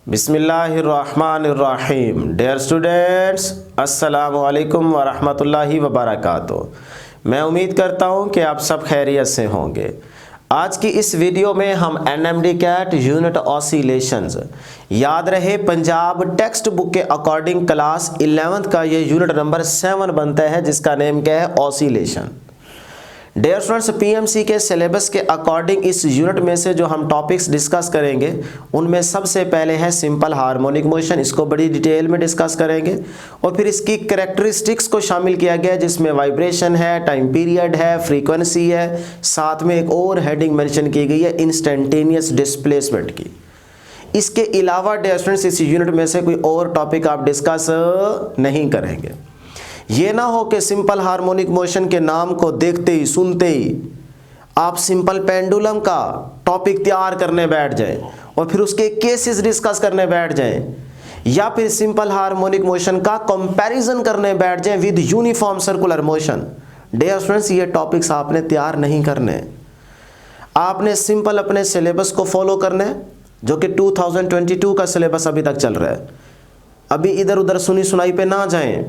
बिस्मिल्लाहिर्रहमानिर्रहीम। Dear students, अस्सलामु अलैकुम वरहमतुल्लाहि वबरकातुहू। मैं उम्मीद करता हूँ कि आप सब खैरियत से होंगे। आज की इस वीडियो में हम एनएमडी कैट यूनिट ऑसिलेशंस, याद रहे पंजाब टेक्स्ट बुक के अकॉर्डिंग क्लास 11th का ये यूनिट नंबर 7 बनता है, जिसका नेम क्या है, ऑसिलेशन। डियर स्टूडेंट्स, पीएमसी के सिलेबस के अकॉर्डिंग इस यूनिट में से जो हम टॉपिक्स डिस्कस करेंगे उनमें सबसे पहले है सिंपल हार्मोनिक मोशन। इसको बड़ी डिटेल में डिस्कस करेंगे और फिर इसकी कैरेक्टरिस्टिक्स को शामिल किया गया है, जिसमें वाइब्रेशन है, टाइम पीरियड है, फ्रीक्वेंसी है, साथ में एक और हेडिंग मेंशन की गई है इंस्टेंटेनियस डिस्प्लेसमेंट की। इसके अलावा डियर स्टूडेंट्स, इस यूनिट में से कोई और टॉपिक आप डिस्कस नहीं करेंगे। ये ना हो कि सिंपल हार्मोनिक मोशन के नाम को देखते ही सुनते ही आप सिंपल पेंडुलम का टॉपिक तैयार करने बैठ जाएं और फिर उसके केसेस डिस्कस करने बैठ जाएं, या फिर सिंपल हार्मोनिक मोशन का कंपैरिजन करने बैठ जाएं with uniform circular motion. Dear students, ये टॉपिक्स आपने तैयार नहीं करने। आपने सिंपल अपने सिलेबस को फॉलो करना है, जो कि 2022 का सिलेबस अभी तक चल रहा है। अभी इधर उधर सुनी सुनाई पे ना जाएं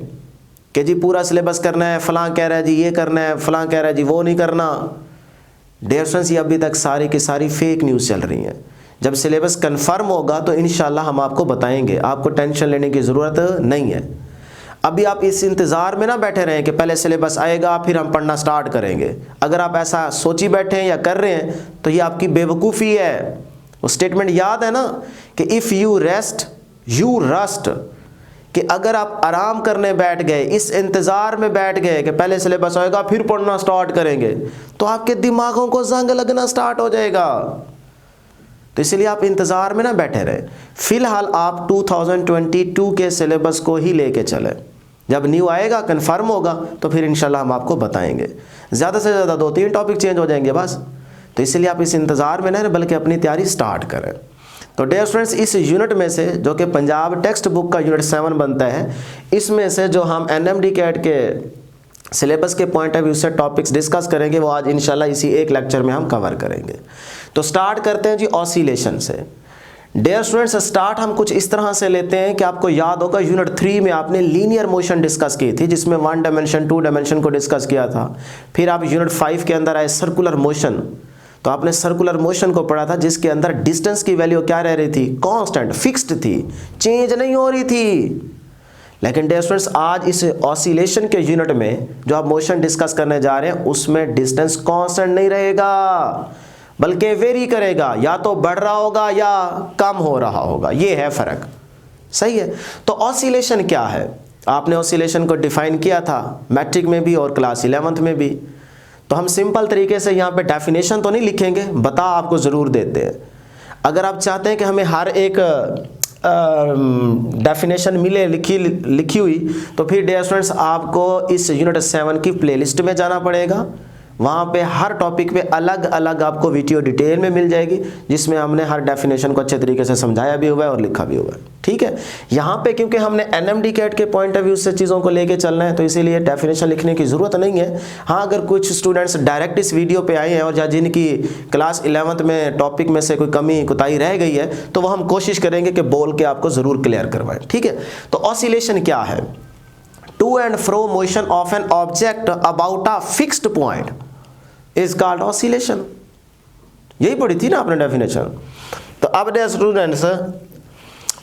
कि जी पूरा सिलेबस करना है, फलां कह रहा है जी ये करना है, फलां कह रहा है जी वो नहीं करना। डियर स्टूडेंट्स, ये अभी तक सारी की सारी फेक न्यूज़ चल रही हैं। जब सिलेबस कंफर्म होगा तो इंशाल्लाह हम आपको बताएंगे, आपको टेंशन लेने की ज़रूरत नहीं है। अभी आप इस इंतज़ार में ना बैठे रहें कि पहले सिलेबस आएगा फिर हम पढ़ना स्टार्ट करेंगे। अगर आप ऐसा सोची बैठे हैं या कर रहे हैं तो ये आपकी बेवकूफ़ी है। वो स्टेटमेंट याद है ना कि if you rest you rust, कि अगर आप आराम करने बैठ गए, इस इंतज़ार में बैठ गए कि पहले सिलेबस आएगा फिर पढ़ना स्टार्ट करेंगे, तो आपके दिमागों को जंग लगना स्टार्ट हो जाएगा। तो इसलिए आप इंतज़ार में ना बैठे रहे। फिलहाल आप 2022 के सिलेबस को ही लेके चले। जब न्यू आएगा, कंफर्म होगा, तो फिर इंशाल्लाह हम आपको बताएंगे। ज़्यादा से ज़्यादा 2-3 टॉपिक चेंज हो जाएंगे बस। तो इसलिए आप इस इंतज़ार में ना बल्कि अपनी तैयारी स्टार्ट करें। तो डियर स्टूडेंट्स, इस यूनिट में से जो कि पंजाब टेक्स्ट बुक का यूनिट 7 बनता है, इसमें से जो हम एनएमडी कैट के सिलेबस के पॉइंट ऑफ व्यू से टॉपिक्स डिस्कस करेंगे वो आज इंशाल्लाह इसी एक लेक्चर में हम कवर करेंगे। तो स्टार्ट करते हैं जी ऑसिलेशन से। डियर स्टूडेंट्स, स्टार्ट हम कुछ इस तरह से लेते हैं कि आपको याद होगा यूनिट 3 में आपने लीनियर मोशन डिस्कस की थी, जिसमें 1 डायमेंशन 2 डायमेंशन को डिस्कस किया था। फिर आप यूनिट 5 के अंदर आए सर्कुलर मोशन, तो आपने सर्कुलर मोशन को पढ़ा था, जिसके अंदर डिस्टेंस की वैल्यू क्या रह रही थी, कांस्टेंट फिक्स्ड थी, चेंज नहीं हो रही थी। लेकिन डियर स्टूडेंट्स, आज इस ऑसिलेशन के यूनिट में जो आप मोशन डिस्कस करने जा रहे हैं उसमें डिस्टेंस कांस्टेंट नहीं रहेगा, बल्कि वेरी करेगा, या तो बढ़ रहा होगा या कम हो रहा होगा। ये है फर्क, सही है। तो ऑसिलेशन क्या है, आपने ऑसिलेशन को डिफाइन किया था मैट्रिक में भी और क्लास 11th में भी। तो हम सिंपल तरीके से यहाँ पे डेफिनेशन तो नहीं लिखेंगे, बता आपको ज़रूर देते हैं। अगर आप चाहते हैं कि हमें हर एक डेफिनेशन मिले लिखी हुई, तो फिर डियर स्टूडेंट्स आपको इस यूनिट 7 की प्लेलिस्ट में जाना पड़ेगा। वहाँ पे हर टॉपिक पे अलग अलग आपको वीडियो डिटेल में मिल जाएगी, जिसमें हमने हर डेफिनेशन को अच्छे तरीके से समझाया भी हुआ है और लिखा भी हुआ है। ठीक है, यहाँ पे क्योंकि हमने एनएमडी कैट के पॉइंट ऑफ व्यू से चीज़ों को लेके चलना है, तो इसीलिए डेफिनेशन लिखने की ज़रूरत नहीं है। हाँ, अगर कुछ स्टूडेंट्स डायरेक्ट इस वीडियो पे आए हैं और या जिनकी क्लास 11th में टॉपिक में से कोई कमी कोताही रह गई है, तो वह हम कोशिश करेंगे कि बोल के आपको ज़रूर क्लियर करवाएं। ठीक है, तो ऑसिलेशन क्या है, to and fro motion of an object about a fixed point is called oscillation. यही पढ़ी थी ना आपने डेफिनेशन। तो अब डियर स्टूडेंट्स,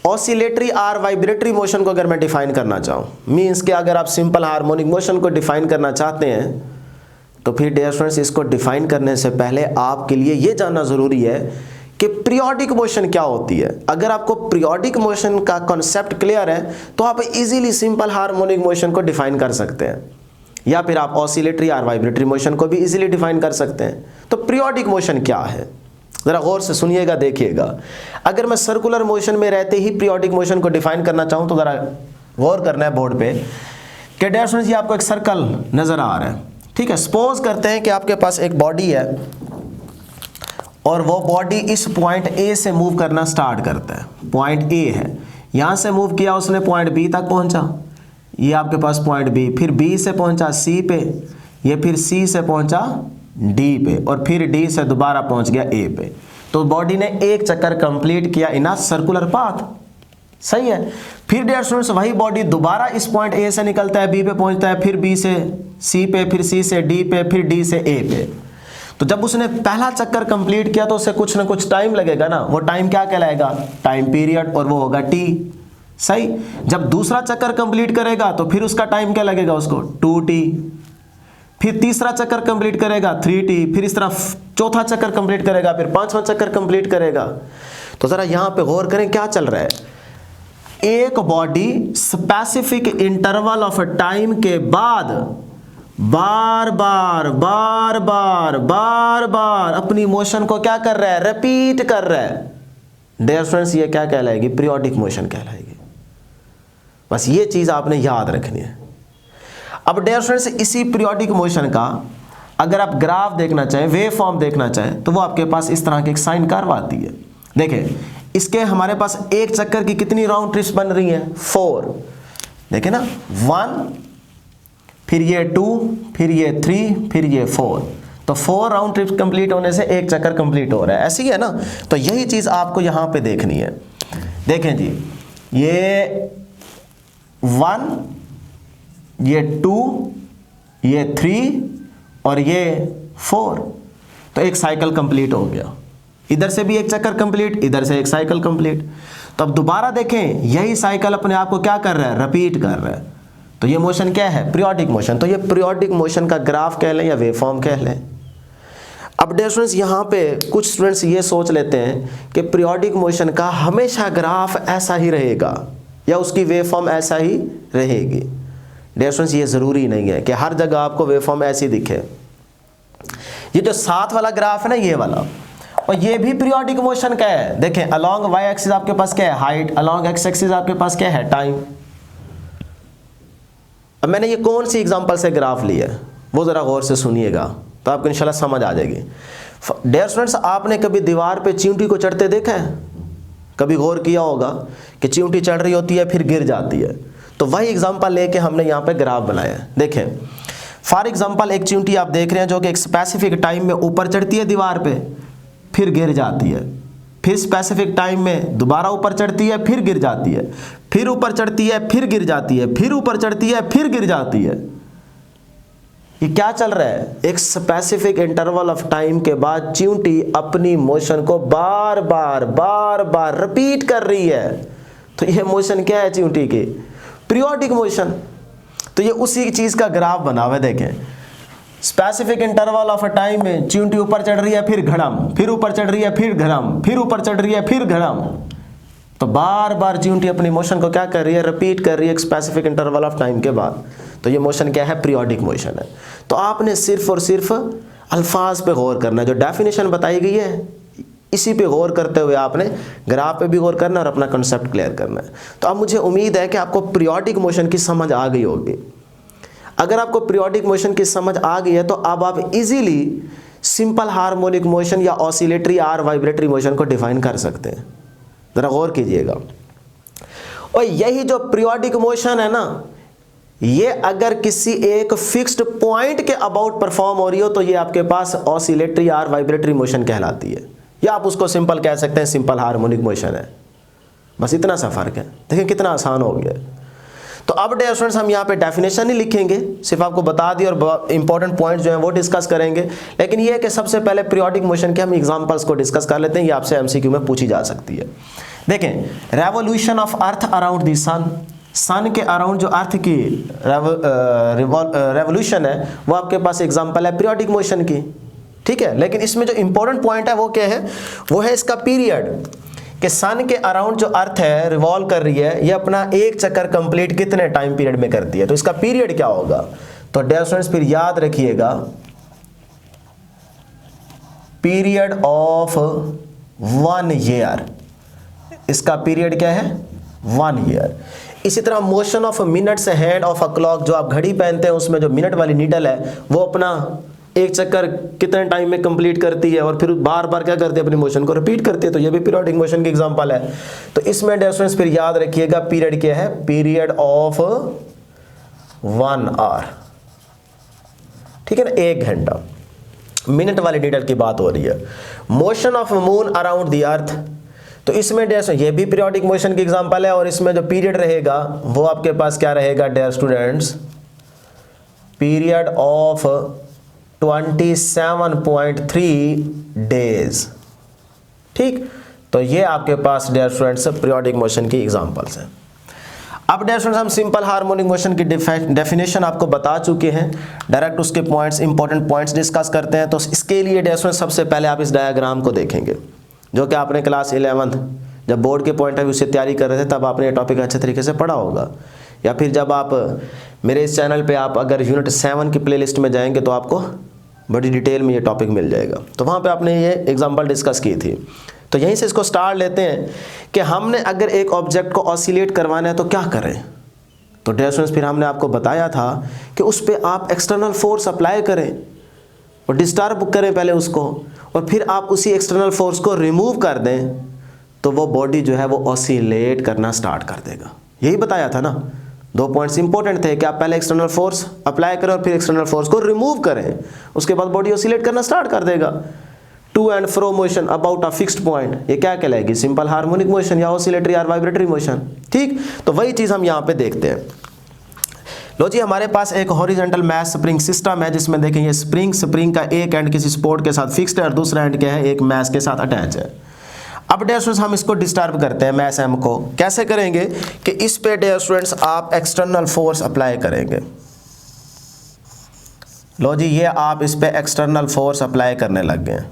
ऑसिलेटरी और वाइब्रेटरी मोशन को अगर मैं डिफाइन करना चाहूँ, मीन्स कि अगर आप सिंपल हार्मोनिक मोशन को डिफाइन करना चाहते हैं, तो फिर डियर स्टूडेंट्स इसको डिफाइन करने से पहले आपके लिए ये जानना ज़रूरी है कि पीरियोडिक मोशन क्या होती है। अगर आपको पीरियोडिक मोशन का कॉन्सेप्ट क्लियर है तो आप इजीली सिंपल हार्मोनिक मोशन को डिफाइन कर सकते हैं, या फिर आप ऑसिलेटरी और वाइब्रेटरी मोशन को भी इजीली डिफाइन कर सकते हैं। तो पीरियोडिक मोशन क्या है, ज़रा गौर से सुनिएगा, देखिएगा। अगर मैं सर्कुलर मोशन में रहते ही पीरियोडिक मोशन को डिफाइन करना चाहूँ तो ज़रा गौर करना है बोर्ड पे कि डियर स्टूडेंट्स, ये आपको एक सर्कल नज़र आ रहा है। ठीक है, सपोज करते हैं कि आपके पास एक बॉडी है और वो बॉडी इस पॉइंट ए से मूव करना स्टार्ट करता है। पॉइंट ए है, यहाँ से मूव किया उसने, पॉइंट बी तक पहुँचा, ये आपके पास पॉइंट बी, फिर बी से पहुंचा सी पे, ये फिर सी से पहुंचा डी पे, और फिर डी से दोबारा पहुंच गया ए पे। तो बॉडी ने एक चक्कर कंप्लीट किया इन अ सर्कुलर पाथ। सही है। फिर डियर स्टूडेंट्स वही बॉडी दोबारा इस पॉइंट ए से निकलता है, बी पे पहुंचता है, फिर बी से सी पे, फिर सी से डी पे, फिर डी से ए पे। तो जब उसने पहला चक्कर कंप्लीट किया तो उसे कुछ ना कुछ टाइम लगेगा ना, वो टाइम क्या कहलाएगा, टाइम पीरियड, और वो होगा टी। सही। जब दूसरा चक्कर कंप्लीट करेगा तो फिर उसका टाइम क्या लगेगा उसको, 2t। फिर तीसरा चक्कर कंप्लीट करेगा 3t, फिर इस तरह चौथा चक्कर कंप्लीट करेगा, फिर पांचवा चक्कर कंप्लीट करेगा। तो जरा यहां पे गौर करें क्या चल रहा है। एक body specific interval of time के बाद बार बार बार बार बार बार अपनी मोशन को क्या कर रहा है, रिपीट कर रहा है। डियर स्टूडेंट्स ये क्या कहलाएगी, पीरियोडिक मोशन कहलाएगी। बस ये चीज आपने याद रखनी है। अब डियर स्टूडेंट्स इसी पीरियोडिक मोशन का अगर आप ग्राफ देखना चाहें, वेव फॉर्म देखना चाहें, तो वो आपके पास इस तरह की एक साइन कर्व आती है। देखें इसके हमारे पास एक चक्कर की कितनी राउंड ट्रिप्स बन रही हैं, 4। देखें ना, 1, फिर ये 2, फिर ये 3, फिर ये 4। तो 4 राउंड ट्रिप्स कंप्लीट होने से एक चक्कर कंप्लीट हो रहा है, ऐसी है ना। तो यही चीज आपको यहां पे देखनी है। देखें जी, ये 1, ये 2, ये 3 और ये 4। तो एक साइकिल कंप्लीट हो गया। इधर से भी एक चक्कर कंप्लीट, इधर से एक साइकिल कंप्लीट। तो अब दोबारा देखें, यही साइकिल अपने आप को क्या कर रहा है, रिपीट कर रहा है। तो ये मोशन क्या है, पीरियोडिक मोशन। तो ये पीरियोडिक मोशन का ग्राफ कह लें या वेव फॉर्म कह लें। अब डियर स्टूडेंट्स यहाँ पे कुछ स्टूडेंट्स ये सोच लेते हैं कि पीरियोडिक मोशन का हमेशा ग्राफ ऐसा ही रहेगा या उसकी वेव फॉर्म ऐसा ही रहेगी। डियर स्टूडेंट्स ये ज़रूरी नहीं है कि हर जगह आपको वेव फॉर्म ऐसी दिखे। ये जो साथ वाला ग्राफ है ना, ये वाला, और ये भी पीरियोडिक मोशन का है। देखें अलोंग वाई एक्सिस आपके पास क्या है, हाइट, अलोंग एक्स एक्सिस आपके पास क्या है, टाइम। अब मैंने ये कौन सी एग्जांपल से ग्राफ लिया है वो ज़रा गौर से सुनिएगा तो आपको इंशाल्लाह समझ आ जाएगी। डियर स्टूडेंट्स आपने कभी दीवार पे चींटी को चढ़ते देखा है, कभी गौर किया होगा कि चींटी चढ़ रही होती है फिर गिर जाती है। तो वही एग्जांपल लेके हमने यहाँ पे ग्राफ बनाया है। देखें फॉर एग्जांपल एक चींटी आप देख रहे हैं जो कि एक स्पेसिफिक टाइम में ऊपर चढ़ती है दीवार पे, फिर गिर जाती है, फिर स्पेसिफिक टाइम में दोबारा ऊपर चढ़ती है, फिर गिर जाती है, फिर ऊपर चढ़ती है, फिर गिर जाती है, फिर ऊपर चढ़ती है, फिर गिर जाती है। ये क्या चल रहा है, एक स्पेसिफिक इंटरवल ऑफ टाइम के बाद चींटी अपनी मोशन को बार बार बार बार रिपीट कर रही है। तो ये मोशन क्या है चींटी की, पीरियोडिक मोशन। तो ये उसी चीज का ग्राफ बना हुआ है। देखें specific interval of a time में चींटी ऊपर चढ़ रही है, फिर घड़म, फिर ऊपर चढ़ रही है, फिर घड़म, फिर ऊपर चढ़ रही है, फिर घड़म। तो बार बार चींटी अपनी मोशन को क्या कर रही है, रिपीट कर रही है एक स्पेसिफिक इंटरवल ऑफ टाइम के बाद। तो ये मोशन क्या है, पीरियोडिक मोशन है। तो आपने सिर्फ और सिर्फ अल्फाज पे गौर करना है, जो डेफिनेशन बताई गई है इसी पे गौर करते हुए आपने ग्राफ पे भी गौर करना और अपना कंसेप्ट क्लियर करना है। तो अब मुझे उम्मीद है कि आपको पीरियोडिक मोशन की समझ आ गई होगी। अगर आपको पीरियोडिक मोशन की समझ आ गई है तो अब आप इजीली सिंपल हार्मोनिक मोशन या ऑसिलेटरी और वाइब्रेटरी मोशन को डिफाइन कर सकते हैं। ज़रा गौर कीजिएगा। और यही जो पीरियोडिक मोशन है ना, ये अगर किसी एक फिक्स्ड पॉइंट के अबाउट परफॉर्म हो रही हो तो ये आपके पास ऑसिलेटरी और वाइब्रेटरी मोशन कहलाती है, या आप उसको सिंपल कह सकते हैं सिंपल हार्मोनिक मोशन है। बस इतना सा फर्क है। देखिए कितना आसान हो गया। तो अब डियर स्टूडेंट्स हम यहाँ पे डेफिनेशन नहीं लिखेंगे, सिर्फ आपको बता दी और इंपॉर्टेंट पॉइंट जो है वो डिस्कस करेंगे। लेकिन ये है कि सबसे पहले पीरियोडिक मोशन के हम एग्जांपल्स को डिस्कस कर लेते हैं, ये आपसे एमसीक्यू में पूछी जा सकती है। देखें revolution of earth around the sun, sun के अराउंड जो अर्थ की रेवोल्यूशन है वो आपके पास एग्जाम्पल है पीरियोडिक मोशन की, ठीक है। लेकिन इसमें जो इंपॉर्टेंट पॉइंट है वो क्या है, वो है इसका पीरियड, कि सन के अराउंड जो अर्थ है रिवॉल्व कर रही है, ये अपना एक चक्कर कंप्लीट कितने टाइम पीरियड में करती है। तो इसका पीरियड क्या होगा, तो डियर स्टूडेंट्स फिर याद रखिएगा पीरियड ऑफ 1 ईयर, इसका पीरियड क्या है 1 ईयर। इसी तरह motion of minutes hand of a clock, जो आप घड़ी पहनते हैं उसमें जो मिनट वाली नीडल है वो अपना एक चक्कर कितने टाइम में कंप्लीट करती है और फिर बार बार क्या करती है, अपनी मोशन को रिपीट करती है। तो ये भी पीरियोडिक मोशन की एग्जांपल है। तो इसमें डियर स्टूडेंट्स फिर याद रखिएगा पीरियड क्या है, पीरियड ऑफ 1 आवर, ठीक है ना, 1 घंटा। मिनट वाली नीडल की बात हो रही है। Motion of moon around the earth, तो इसमें डियर ये भी पीरियोडिक मोशन की एग्जांपल है, और इसमें जो पीरियड रहेगा वो आपके पास क्या रहेगा dear students, period of 27.3 days. ठीक, तो ये आपके पास डियर स्टूडेंट्स पीरियोडिक मोशन की एग्जांपल्स हैं। अब डियर स्टूडेंट्स हम सिंपल हार्मोनिक मोशन की डेफिनेशन आपको बता चुके हैं, डायरेक्ट उसके पॉइंट्स, इंपॉर्टेंट पॉइंट्स डिस्कस करते हैं। तो इसके लिए डियर स्टूडेंट्स सबसे पहले आप इस डायग्राम को देखेंगे, जो कि आपने क्लास 11 जब बोर्ड के पॉइंट ऑफ व्यू से तैयारी कर रहे थे तब आपने ये टॉपिक अच्छे तरीके से पढ़ा होगा, या फिर जब आप मेरे इस चैनल पे आप अगर यूनिट 7 की प्लेलिस्ट में जाएंगे तो आपको बड़ी डिटेल में ये टॉपिक मिल जाएगा, तो वहाँ पे आपने ये एग्जांपल डिस्कस की थी। तो यहीं से इसको स्टार्ट लेते हैं कि हमने अगर एक ऑब्जेक्ट को ऑसिलेट करवाना है तो क्या करें। तो डियर स्टूडेंट्स फिर हमने आपको बताया था कि उस पर आप एक्सटर्नल फोर्स अप्लाई करें और डिस्टर्ब करें पहले उसको, और फिर आप उसी एक्सटर्नल फोर्स को रिमूव कर दें तो वो बॉडी जो है वो ऑसिलेट करना स्टार्ट कर देगा। यही बताया था ना, 2 पॉइंट्स इंपॉर्टेंट थे कि आप पहले एक्सटर्नल फोर्स अप्लाई करें और फिर एक्सटर्नल फोर्स को रिमूव करें, उसके बाद बॉडी ऑसिलेट करना स्टार्ट कर देगा। To and fro motion about a fixed point, ये क्या कहलाएगी, सिंपल हार्मोनिक मोशन या ऑसिलेटरी और वाइब्रेटरी मोशन। ठीक, तो वही चीज़ हम यहाँ पे देखते हैं। लो जी, हमारे पास एक हॉरिजॉन्टल मैस स्प्रिंग सिस्टम है, जिसमें देखें ये स्प्रिंग का एक एंड किसी सपोर्ट के साथ फिक्स्ड है और दूसरा एंड क्या है, एक मैस के साथ अटैच है। अब डियर स्टूडेंट्स हम इसको डिस्टर्ब करते हैं मैस एम को। कैसे करेंगे कि इस पे डियर स्टूडेंट्स आप एक्सटर्नल फोर्स अप्लाई करेंगे। लो जी, ये आप इस पे एक्सटर्नल फोर्स अप्लाई करने लग गए।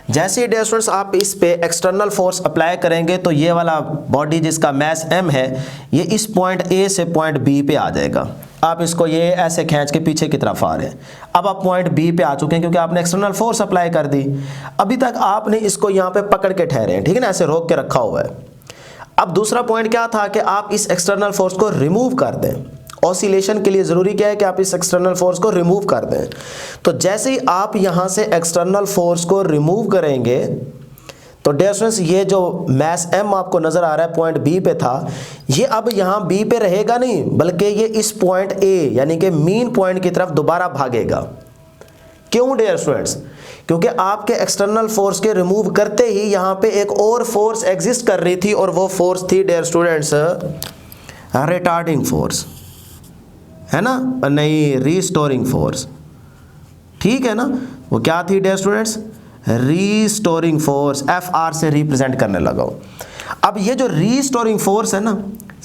जैसे ही डियर स्टूडेंट्स आप इस पे एक्सटर्नल फोर्स अप्लाई करेंगे तो ये वाला बॉडी जिसका मैस m है, ये इस पॉइंट A से पॉइंट B पे आ जाएगा। आप इसको ये ऐसे खींच के पीछे की तरफ आ रहे हैं। अब आप पॉइंट B पे आ चुके हैं क्योंकि आपने एक्सटर्नल फोर्स अप्लाई कर दी। अभी तक आपने इसको यहाँ पे पकड़ के ठहरे हैं, ठीक है ना, ऐसे रोक के रखा हुआ है। अब दूसरा पॉइंट क्या था कि आप इस एक्सटर्नल फोर्स को रिमूव कर दें। ऑसिलेशन के लिए ज़रूरी क्या है कि आप इस एक्सटर्नल फोर्स को रिमूव कर दें। तो जैसे ही आप यहाँ से एक्सटर्नल फोर्स को रिमूव करेंगे तो डियर स्टूडेंट्स ये जो मैस m आपको नज़र आ रहा है पॉइंट B पे था, ये अब यहाँ B पे रहेगा नहीं, बल्कि ये इस पॉइंट A यानी कि मीन पॉइंट की तरफ दोबारा भागेगा। क्यों डियर स्टूडेंट्स? क्योंकि आपके एक्सटर्नल फोर्स के रिमूव करते ही यहाँ पे एक और फोर्स एग्जिस्ट कर रही थी, और वो फोर्स थी डियर स्टूडेंट्स रिटार्डिंग फोर्स, है ना, नहीं, रीस्टोरिंग फोर्स। ठीक है ना, वो क्या थी dear students, restoring force, FR से रिप्रेजेंट करने लगाओ। अब ये जो रीस्टोरिंग फोर्स है ना,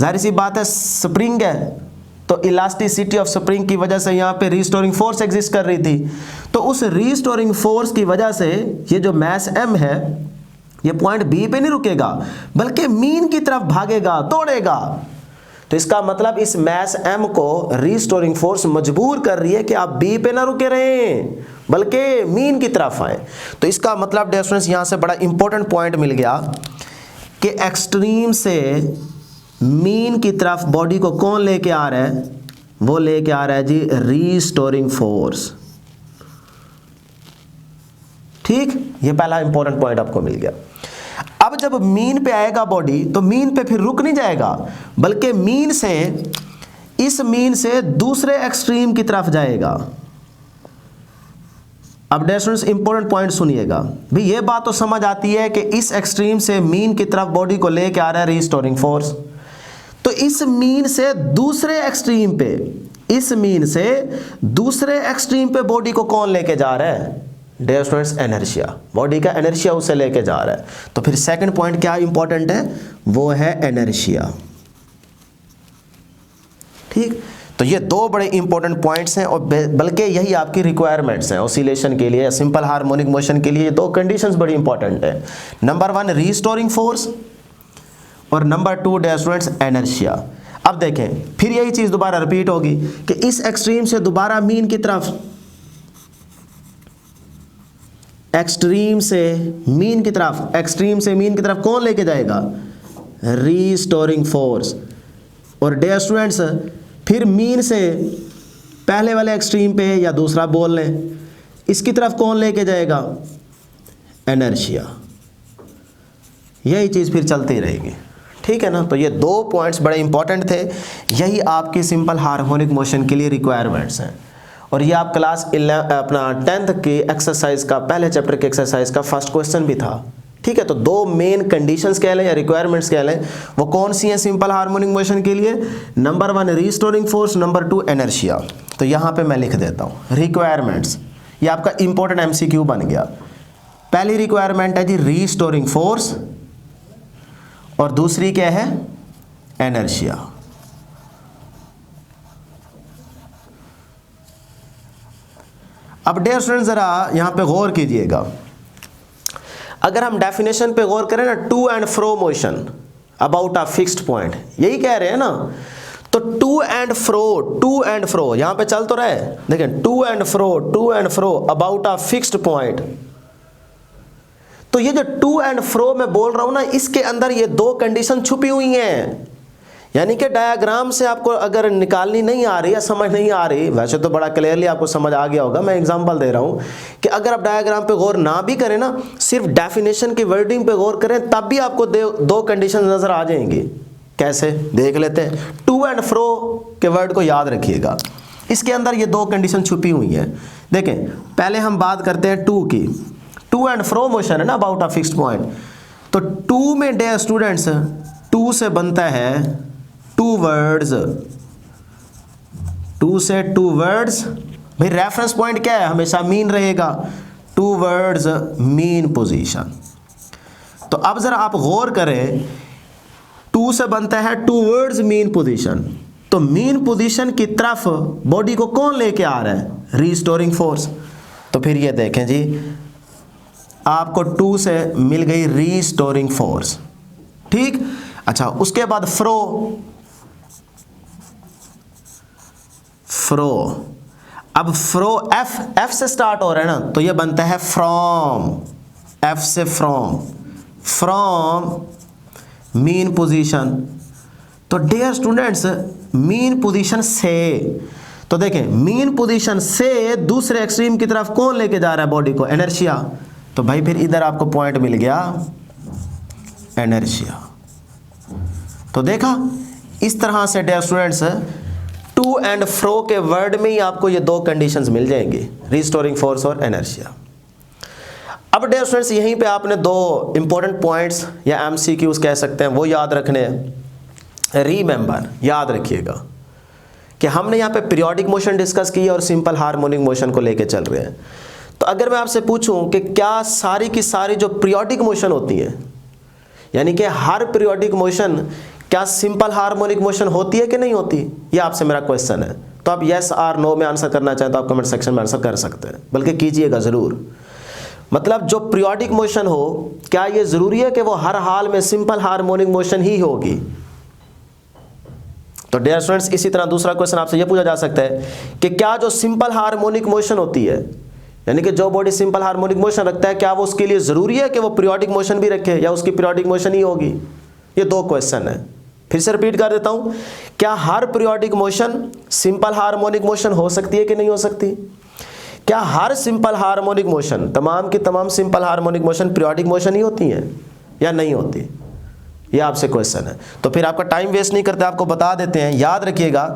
जाहिर सी बात है स्प्रिंग है, तो इलास्टिसिटी ऑफ स्प्रिंग की वजह से यहाँ पे रीस्टोरिंग फोर्स एग्जिस्ट कर रही थी। तो उस रीस्टोरिंग फोर्स की वजह से ये जो मैस m है ये पॉइंट B पे नहीं रुकेगा, बल्कि मीन की तरफ भागेगा, दौड़ेगा। तो इसका मतलब इस मैस m को रीस्टोरिंग फोर्स मजबूर कर रही है कि आप B पे ना रुके रहें, बल्कि मीन की तरफ आए। तो इसका मतलब डियर स्टूडेंट्स यहाँ से बड़ा इंपॉर्टेंट पॉइंट मिल गया कि एक्सट्रीम से मीन की तरफ बॉडी को कौन लेके आ रहा है, वो लेके आ रहा है जी रीस्टोरिंग फोर्स। ठीक, ये पहला इंपॉर्टेंट पॉइंट आपको मिल गया। अब जब मीन पे आएगा बॉडी तो मीन पे फिर रुक नहीं जाएगा, बल्कि मीन से, इस मीन से दूसरे एक्सट्रीम की तरफ जाएगा। अब डियर स्टूडेंट्स इंपॉर्टेंट पॉइंट सुनिएगा भाई, ये बात तो समझ आती है कि इस एक्सट्रीम से मीन की तरफ बॉडी को लेके आ रहा है रीस्टोरिंग फोर्स। तो इस मीन से दूसरे एक्सट्रीम पे, इस मीन से दूसरे एक्सट्रीम पे बॉडी को कौन लेके जा रहा है डियर स्टूडेंट्स, एनर्शिया, बॉडी का एनर्शिया उसे लेके जा रहा है। तो फिर सेकंड पॉइंट क्या इंपॉर्टेंट है, वो है एनर्शिया। ठीक, तो ये 2 बड़े इंपॉर्टेंट पॉइंट्स हैं, और बल्कि यही आपकी रिक्वायरमेंट्स हैं ऑसिलेशन के लिए, सिंपल हार्मोनिक मोशन के लिए। 2 कंडीशंस बड़ी इंपॉर्टेंट है, नंबर 1 रीस्टोरिंग फोर्स, और नंबर 2 डियर स्टूडेंट्स एनर्शिया। अब देखें फिर यही चीज़ दोबारा रिपीट होगी कि इस एक्सट्रीम से दोबारा मीन की तरफ, एक्सट्रीम से मीन की तरफ, एक्सट्रीम से मीन की तरफ कौन लेके जाएगा, रीस्टोरिंग फोर्स। और डियर स्टूडेंट्स फिर मीन से पहले वाले एक्सट्रीम पे या दूसरा बोल लें, इसकी तरफ कौन लेके जाएगा, एनर्शिया। यही चीज़ फिर चलती रहेगी। ठीक है ना, तो ये 2 पॉइंट्स बड़े इंपॉर्टेंट थे, यही आपकी सिंपल हार्मोनिक मोशन के लिए रिक्वायरमेंट्स हैं। और ये आप क्लास 10th की एक्सरसाइज का, पहले चैप्टर के एक्सरसाइज का फर्स्ट क्वेश्चन भी था। ठीक है, तो दो मेन कंडीशंस कह लें या रिक्वायरमेंट्स कह लें, वो कौन सी हैं सिंपल हार्मोनिक मोशन के लिए? Number 1 restoring force, number 2 inertia. तो यहाँ पे मैं लिख देता हूँ रिक्वायरमेंट्स, ये आपका इंपॉर्टेंट एमसीक्यू बन गया। पहली रिक्वायरमेंट है जी रीस्टोरिंग फोर्स, और दूसरी क्या है? इनर्शिया। अब डियर स्टूडेंट जरा यहां पे गौर कीजिएगा, अगर हम डेफिनेशन पे गौर करें ना, to and fro motion about a fixed point, यही कह रहे हैं ना। तो टू एंड फ्रो यहां पे चल तो रहा है, देखें to and fro about a fixed point. तो ये जो टू एंड फ्रो मैं बोल रहा हूं ना, इसके अंदर ये दो कंडीशन छुपी हुई हैं। यानी कि डायग्राम से आपको अगर निकालनी नहीं आ रही या समझ नहीं आ रही, वैसे तो बड़ा क्लियरली आपको समझ आ गया होगा, मैं एग्जांपल दे रहा हूं कि अगर आप डायग्राम पे गौर ना भी करें ना, सिर्फ डेफिनेशन की वर्डिंग पे गौर करें, तब भी आपको दो कंडीशन नजर आ जाएंगी। कैसे देख लेते हैं। टू एंड फ्रो के वर्ड को याद रखिएगा, इसके अंदर ये दो कंडीशन छुपी हुई है। देखें पहले हम बात करते हैं टू की। टू एंड फ्रो मोशन है ना अबाउट अ फिक्स्ड पॉइंट। तो टू में डियर स्टूडेंट्स, टू से बनता है टू वर्ड्स, टू से टू वर्ड्स, भाई रेफरेंस पॉइंट क्या है? हमेशा मीन रहेगा। Towards mean position. तो अब जरा आप गौर करें, टू से बनता है टू वर्ड्स मीन पोजीशन। तो मीन पोजीशन की तरफ बॉडी को कौन लेके आ रहा है? Restoring force. तो फिर ये देखें जी, आपको टू से मिल गई रीस्टोरिंग फोर्स। ठीक, अच्छा उसके बाद फ्रो। अब फ्रो एफ से स्टार्ट हो रहा है ना, तो ये बनता है फ्रॉम, एफ से फ्रॉम मीन पोजीशन। तो डियर स्टूडेंट्स मीन पोजीशन से, तो देखें मीन पोजीशन से दूसरे एक्सट्रीम की तरफ कौन लेके जा रहा है बॉडी को? इनर्शिया। तो भाई फिर इधर आपको पॉइंट मिल गया इनर्शिया। तो देखा, इस तरह से dear students to and fro के वर्ड में ही आपको ये दो कंडीशंस मिल जाएंगी, रीस्टोरिंग फोर्स और इनर्शिया। अब डियर स्टूडेंट्स यहीं पे आपने दो इंपॉर्टेंट पॉइंट्स या एमसीक्यूज कह सकते हैं, वो याद रखने हैं। रीमेंबर, याद रखिएगा कि हमने यहाँ पे पीरियोडिक मोशन डिस्कस की और सिंपल हार्मोनिक मोशन को लेके चल रहे हैं। तो अगर मैं आपसे पूछूं कि क्या सारी की सारी जो पीरियोडिक मोशन होती है, यानी कि हर पीरियोडिक मोशन क्या सिंपल हार्मोनिक मोशन होती है कि नहीं होती, ये आपसे मेरा क्वेश्चन है। तो आप यस और नो में आंसर करना चाहें तो आप कमेंट सेक्शन में आंसर कर सकते हैं, बल्कि कीजिएगा ज़रूर। मतलब जो पीरियोडिक मोशन हो, क्या ये ज़रूरी है कि वो हर हाल में सिंपल हार्मोनिक मोशन ही होगी? तो डियर स्टूडेंट्स इसी तरह दूसरा क्वेश्चन आपसे ये पूछा जा सकता है कि क्या जो सिंपल हार्मोनिक मोशन होती है, यानी कि जो बॉडी सिंपल हार्मोनिक मोशन रखता है, क्या वो उसके लिए ज़रूरी है कि वो पीरियोडिक मोशन भी रखे, या उसकी पीरियोडिक मोशन ही होगी? ये दो क्वेश्चन है। फिर से रिपीट कर देता हूं, क्या हर periodic motion simple harmonic motion हो सकती है कि नहीं हो सकती? क्या हर सिंपल हार्मोनिक मोशन, तमाम की तमाम simple harmonic motion periodic motion ही होती हैं या नहीं होती? ये आपसे क्वेश्चन है। तो फिर आपका टाइम वेस्ट नहीं करते, आपको बता देते हैं। याद रखिएगा,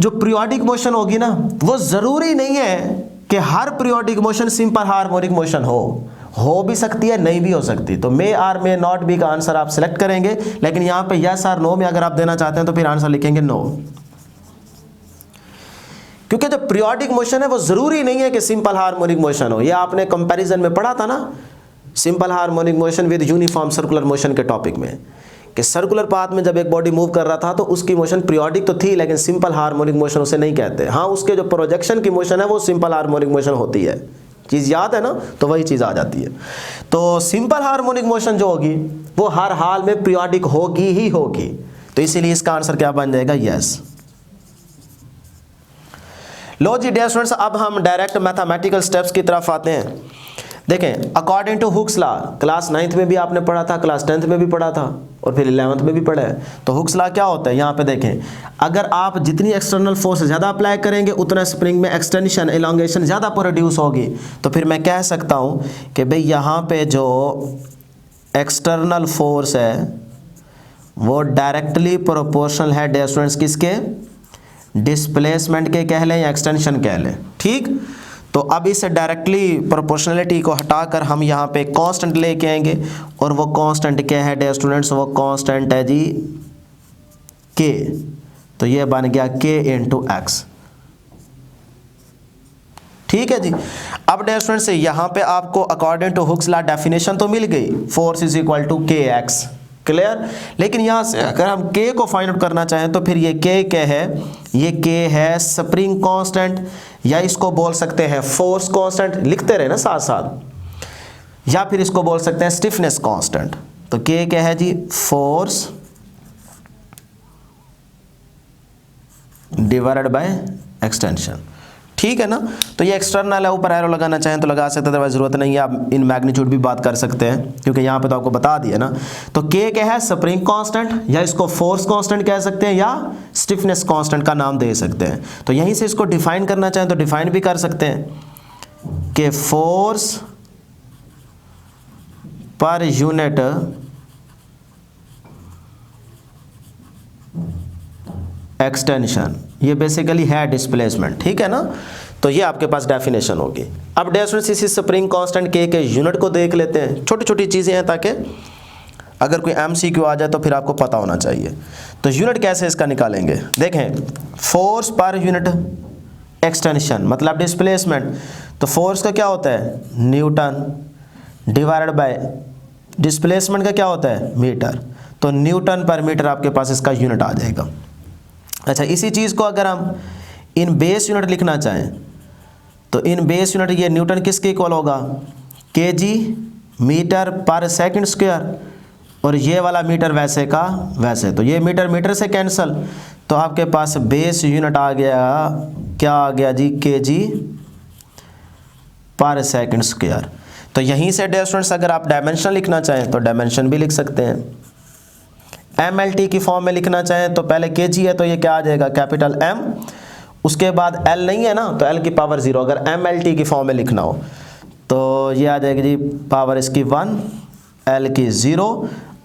जो पीरियोडिक मोशन होगी ना, वो ज़रूरी नहीं है कि हर periodic motion simple harmonic motion हो भी सकती है, नहीं भी हो सकती। तो may or may not be का आंसर आप सिलेक्ट करेंगे, लेकिन यहां पे यस और नो में अगर आप देना चाहते हैं तो फिर आंसर लिखेंगे नो, क्योंकि जो पीरियोडिक मोशन है वो जरूरी नहीं है कि सिंपल हार्मोनिक मोशन हो। ये आपने कंपैरिजन में पढ़ा था ना, simple harmonic motion with uniform circular motion के टॉपिक में, कि सर्कुलर पाथ में जब एक बॉडी मूव कर रहा था तो उसकी मोशन पीरियोडिक तो थी, लेकिन सिंपल हार्मोनिक मोशन उसे नहीं कहते। हाँ, उसके जो प्रोजेक्शन की मोशन है वो सिंपल हार्मोनिक मोशन होती है। चीज़ याद है ना, तो वही चीज़ आ जाती है। तो सिंपल हार्मोनिक मोशन जो होगी वो हर हाल में पीरियोडिक होगी ही होगी। तो इसीलिए इसका आंसर क्या बन जाएगा? यस। लो जी डियर स्टूडेंट्स, अब हम डायरेक्ट मैथमेटिकल स्टेप्स की तरफ आते हैं। देखें, according to Hooke's law, class 9th में भी आपने पढ़ा था, क्लास 10th में भी पढ़ा था, और फिर 11th में भी पढ़ा है। तो हुक्स लॉ क्या होता है? यहाँ पे देखें, अगर आप जितनी एक्सटर्नल फोर्स ज़्यादा अप्लाई करेंगे उतना स्प्रिंग में एक्सटेंशन, एलोंगेशन ज़्यादा प्रोड्यूस होगी। तो फिर मैं कह सकता हूँ कि भाई यहाँ पे जो एक्सटर्नल फोर्स है वो डायरेक्टली प्रोपोर्शनल है डियर स्टूडेंट्स किसके? डिस्प्लेसमेंट के कह लें या एक्सटेंशन कह लें, ठीक। तो अब इस डायरेक्टली प्रोपोर्शनलिटी को हटाकर हम यहाँ पे कांस्टेंट लेके आएंगे, और वो कांस्टेंट क्या है डियर स्टूडेंट्स, वो कांस्टेंट है जी के। तो ये बन गया के इंटू एक्स, ठीक है जी। अब डियर स्टूडेंट्स यहाँ पे आपको according to Hooke's law definition तो मिल गई, force is equal to K X, clear. लेकिन यहाँ से अगर हम के को फाइंड आउट करना चाहें तो फिर ये के क्या है, ये के है स्प्रिंग कांस्टेंट, या इसको बोल सकते हैं फोर्स कांस्टेंट, लिखते रहे ना साथ साथ, या फिर इसको बोल सकते हैं स्टिफनेस कांस्टेंट। तो के क्या है जी, फोर्स डिवाइडेड बाय एक्सटेंशन, ठीक है ना। तो ये एक्सटर्नल है, ऊपर एरो लगाना चाहें तो लगा सकते हैं, अदरवाइज जरूरत नहीं है, आप इन मैग्नीट्यूड भी बात कर सकते हैं क्योंकि यहाँ पे तो आपको बता दिया ना। तो के क्या है स्प्रिंग कांस्टेंट, या इसको फोर्स कांस्टेंट कह सकते हैं, या स्टिफनेस कांस्टेंट का नाम दे सकते हैं। तो यहीं से इसको डिफाइन करना चाहें तो डिफाइन भी कर सकते हैं कि फोर्स पर यूनिट एक्सटेंशन, ये बेसिकली है डिस्प्लेसमेंट, ठीक है ना। तो ये आपके पास डेफिनेशन होगी। अब डियर स्टूडेंट्स इसी स्प्रिंग कांस्टेंट के यूनिट को देख लेते हैं, छोटी छोटी चीज़ें हैं ताकि अगर कोई एमसीक्यू आ जाए तो फिर आपको पता होना चाहिए। तो यूनिट कैसे इसका निकालेंगे, देखें फोर्स पर यूनिट एक्सटेंशन मतलब डिस्प्लेसमेंट, तो फोर्स का क्या होता है न्यूटन, डिवाइडेड बाय डिस्प्लेसमेंट का क्या होता है मीटर, तो न्यूटन पर मीटर आपके पास इसका यूनिट आ जाएगा। अच्छा, इसी चीज़ को अगर हम इन बेस यूनिट लिखना चाहें तो इन बेस यूनिट ये न्यूटन किसके इक्वल होगा, केजी मीटर पर सेकंड स्क्वायर, और ये वाला मीटर वैसे का वैसे, तो ये मीटर मीटर से कैंसल, तो आपके पास बेस यूनिट आ गया, क्या आ गया जी, केजी पर सेकंड स्क्वायर। तो यहीं से डियर स्टूडेंट्स अगर आप डायमेंशन लिखना चाहें तो डायमेंशन भी लिख सकते हैं, MLT की फॉर्म में लिखना चाहें तो पहले kg है तो ये क्या आ जाएगा कैपिटल M, उसके बाद L नहीं है ना तो L की पावर 0, अगर MLT की फॉर्म में लिखना हो तो ये आ जाएगी जी पावर इसकी 1, L की 0,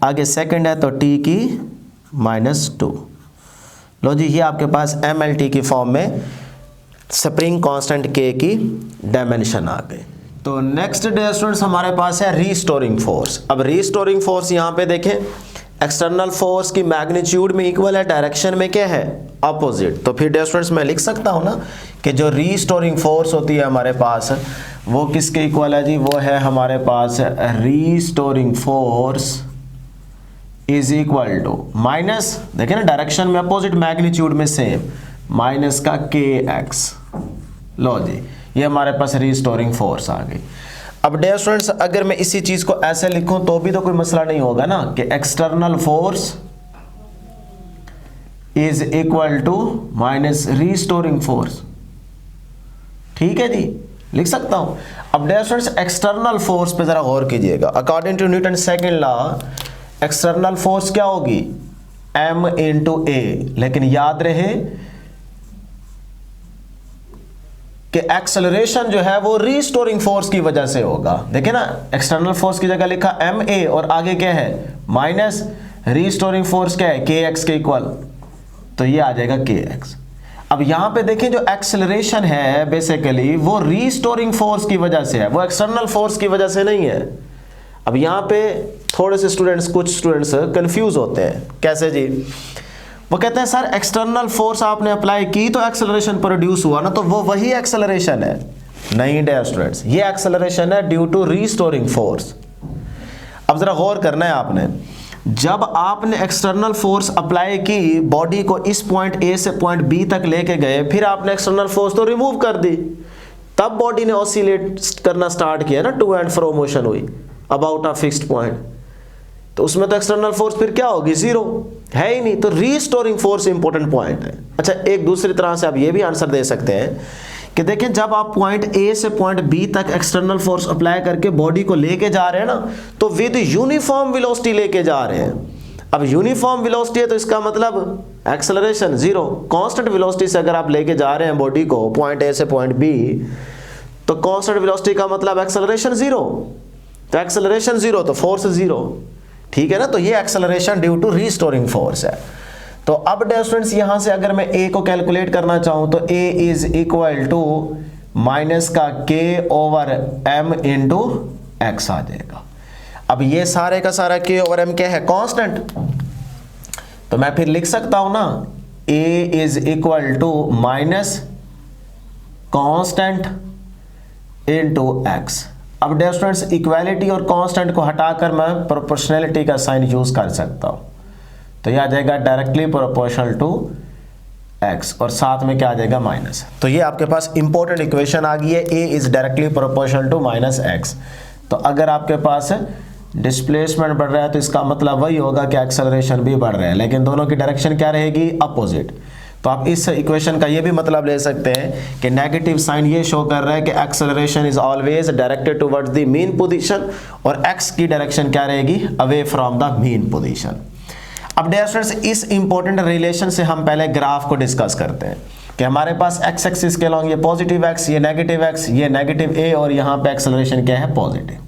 आगे सेकंड है तो T की -2। लो जी, ये आपके पास MLT की फॉर्म में स्प्रिंग कांस्टेंट K की डायमेंशन आ गई। तो नेक्स्ट डियर स्टूडेंट्स हमारे पास है रीस्टोरिंग फोर्स। अब रीस्टोरिंग फोर्स यहाँ पे देखें, एक्सटर्नल फोर्स की मैग्नीट्यूड में इक्वल है, डायरेक्शन में क्या है अपोजिट। तो फिर डियर स्टूडेंट्स मैं लिख सकता हूँ ना कि जो रीस्टोरिंग फोर्स होती है हमारे पास वो किसके इक्वल है जी, वो है हमारे पास restoring force is equal to minus, देखें ना डायरेक्शन में अपोजिट मैग्नीट्यूड में सेम, माइनस का kx। लो जी, ये हमारे पास रीस्टोरिंग फोर्स आ गई। अब डियर स्टूडेंट्स अगर मैं इसी चीज को ऐसे लिखूं तो भी तो कोई मसला नहीं होगा ना कि external force is equal to minus restoring force, ठीक है जी, लिख सकता हूं। अब डियर स्टूडेंट्स एक्सटर्नल फोर्स पे जरा गौर कीजिएगा, according to Newton second law external force क्या होगी m इंटू ए, लेकिन याद रहे कि एक्सेलरेशन जो है वो रीस्टोरिंग फोर्स की वजह से होगा। देखिए ना एक्सटर्नल फोर्स की जगह लिखा ma और आगे क्या है माइनस, रीस्टोरिंग फोर्स क्या है kx के इक्वल, तो ये आ जाएगा kx। अब यहां पे देखें जो एक्सेलरेशन है बेसिकली वो रीस्टोरिंग फोर्स की वजह से है, वो एक्सटर्नल फोर्स की वजह से नहीं है। अब यहाँ पे थोड़े से कुछ स्टूडेंट्स कंफ्यूज होते हैं, कैसे जी, वो कहते हैं सर एक्सटर्नल फोर्स आपने अप्लाई की तो एक्सेलरेशन प्रोड्यूस हुआ ना, तो वो वही एक्सेलरेशन है। नहीं डियर स्टूडेंट्स, ये एक्सेलरेशन है ड्यू टू रीस्टोरिंग फोर्स। अब जरा गौर करना है आपने, जब आपने एक्सटर्नल फोर्स अप्लाई की, बॉडी को इस पॉइंट ए से पॉइंट बी तक लेके गए, फिर आपने एक्सटर्नल फोर्स तो रिमूव कर दी, तब बॉडी ने ऑसिलेट करना स्टार्ट किया ना, टू एंड फ्रो मोशन हुई अबाउट अ फिक्स्ड पॉइंट, तो उसमें तो एक्सटर्नल फोर्स फिर क्या होगी, जीरो है ही नहीं। तो रीस्टोरिंग फोर्स इंपॉर्टेंट पॉइंट है। अच्छा, एक दूसरी तरह से आप ये भी आंसर दे सकते हैं कि देखें जब आप पॉइंट ए से पॉइंट बी तक एक्सटर्नल फोर्स अप्लाई करके बॉडी को लेके जा रहे हैं ना, तो विद यूनिफॉर्म वेलोसिटी लेके जा रहे हैं। अब यूनिफॉर्म वेलोसिटी है तो इसका मतलब एक्सेलरेशन जीरो, कांस्टेंट वेलोसिटी से अगर आप लेके जा रहे हैं बॉडी को पॉइंट ए से पॉइंट बी, तो कांस्टेंट वेलोसिटी का मतलब एक्सेलरेशन जीरो, तो एक्सेलरेशन जीरो तो फोर्स जीरो, ठीक है ना। तो ये acceleration due to restoring force है। तो अब डियर स्टूडेंट्स यहां से अगर मैं a को कैलकुलेट करना चाहूं तो a is equal to minus का k over m into x आ जाएगा। अब ये सारे का सारा k ओवर m क्या है, कांस्टेंट। तो मैं फिर लिख सकता हूं ना a is equal to minus constant into x। अब डियर स्टूडेंट्स इक्वालिटी और कांस्टेंट को हटाकर मैं प्रोपोर्शनैलिटी का साइन यूज कर सकता हूं, तो यह आ जाएगा डायरेक्टली प्रोपोर्शनल टू x और साथ में क्या आ जाएगा, माइनस। तो ये आपके पास इंपॉर्टेंट इक्वेशन आ गई है, a is directly proportional to minus x। तो अगर आपके पास डिस्प्लेसमेंट बढ़ रहा है तो इसका मतलब वही होगा कि एक्सेलरेशन भी बढ़ रहा है, लेकिन दोनों की डायरेक्शन क्या रहेगी, अपोजिट। तो आप इस इक्वेशन का ये भी मतलब ले सकते हैं कि नेगेटिव साइन ये शो कर रहा है कि acceleration is always directed towards the mean position और x की डायरेक्शन क्या रहेगी, away from the mean position. अब डियर स्टूडेंट्स इस इंपॉर्टेंट रिलेशन से हम पहले ग्राफ को डिस्कस करते हैं कि हमारे पास x एक्सिस के अलॉन्ग ये पॉजिटिव x, ये नेगेटिव a और यहाँ पे एक्सेलरेशन क्या है, पॉजिटिव।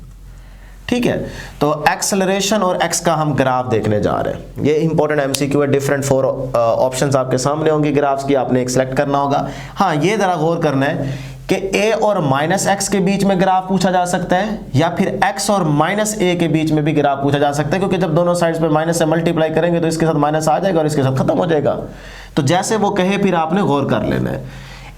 ठीक है, तो एक्सेलरेशन और x का हम ग्राफ देखने जा रहे हैं। ये इंपॉर्टेंट एमसीक्यू है, डिफरेंट 4 ऑप्शंस आपके सामने होंगे ग्राफ्स की, आपने एक सेलेक्ट करना होगा। हाँ, ये जरा गौर करना है कि a और माइनस एक्स के बीच में ग्राफ पूछा जा सकता है या फिर x और माइनस a के बीच में भी ग्राफ पूछा जा सकता है, क्योंकि जब दोनों साइड्स पे माइनस से मल्टीप्लाई करेंगे तो इसके साथ माइनस आ जाएगा और इसके साथ खत्म हो जाएगा। तो जैसे वो कहे फिर आपने गौर कर लेना है।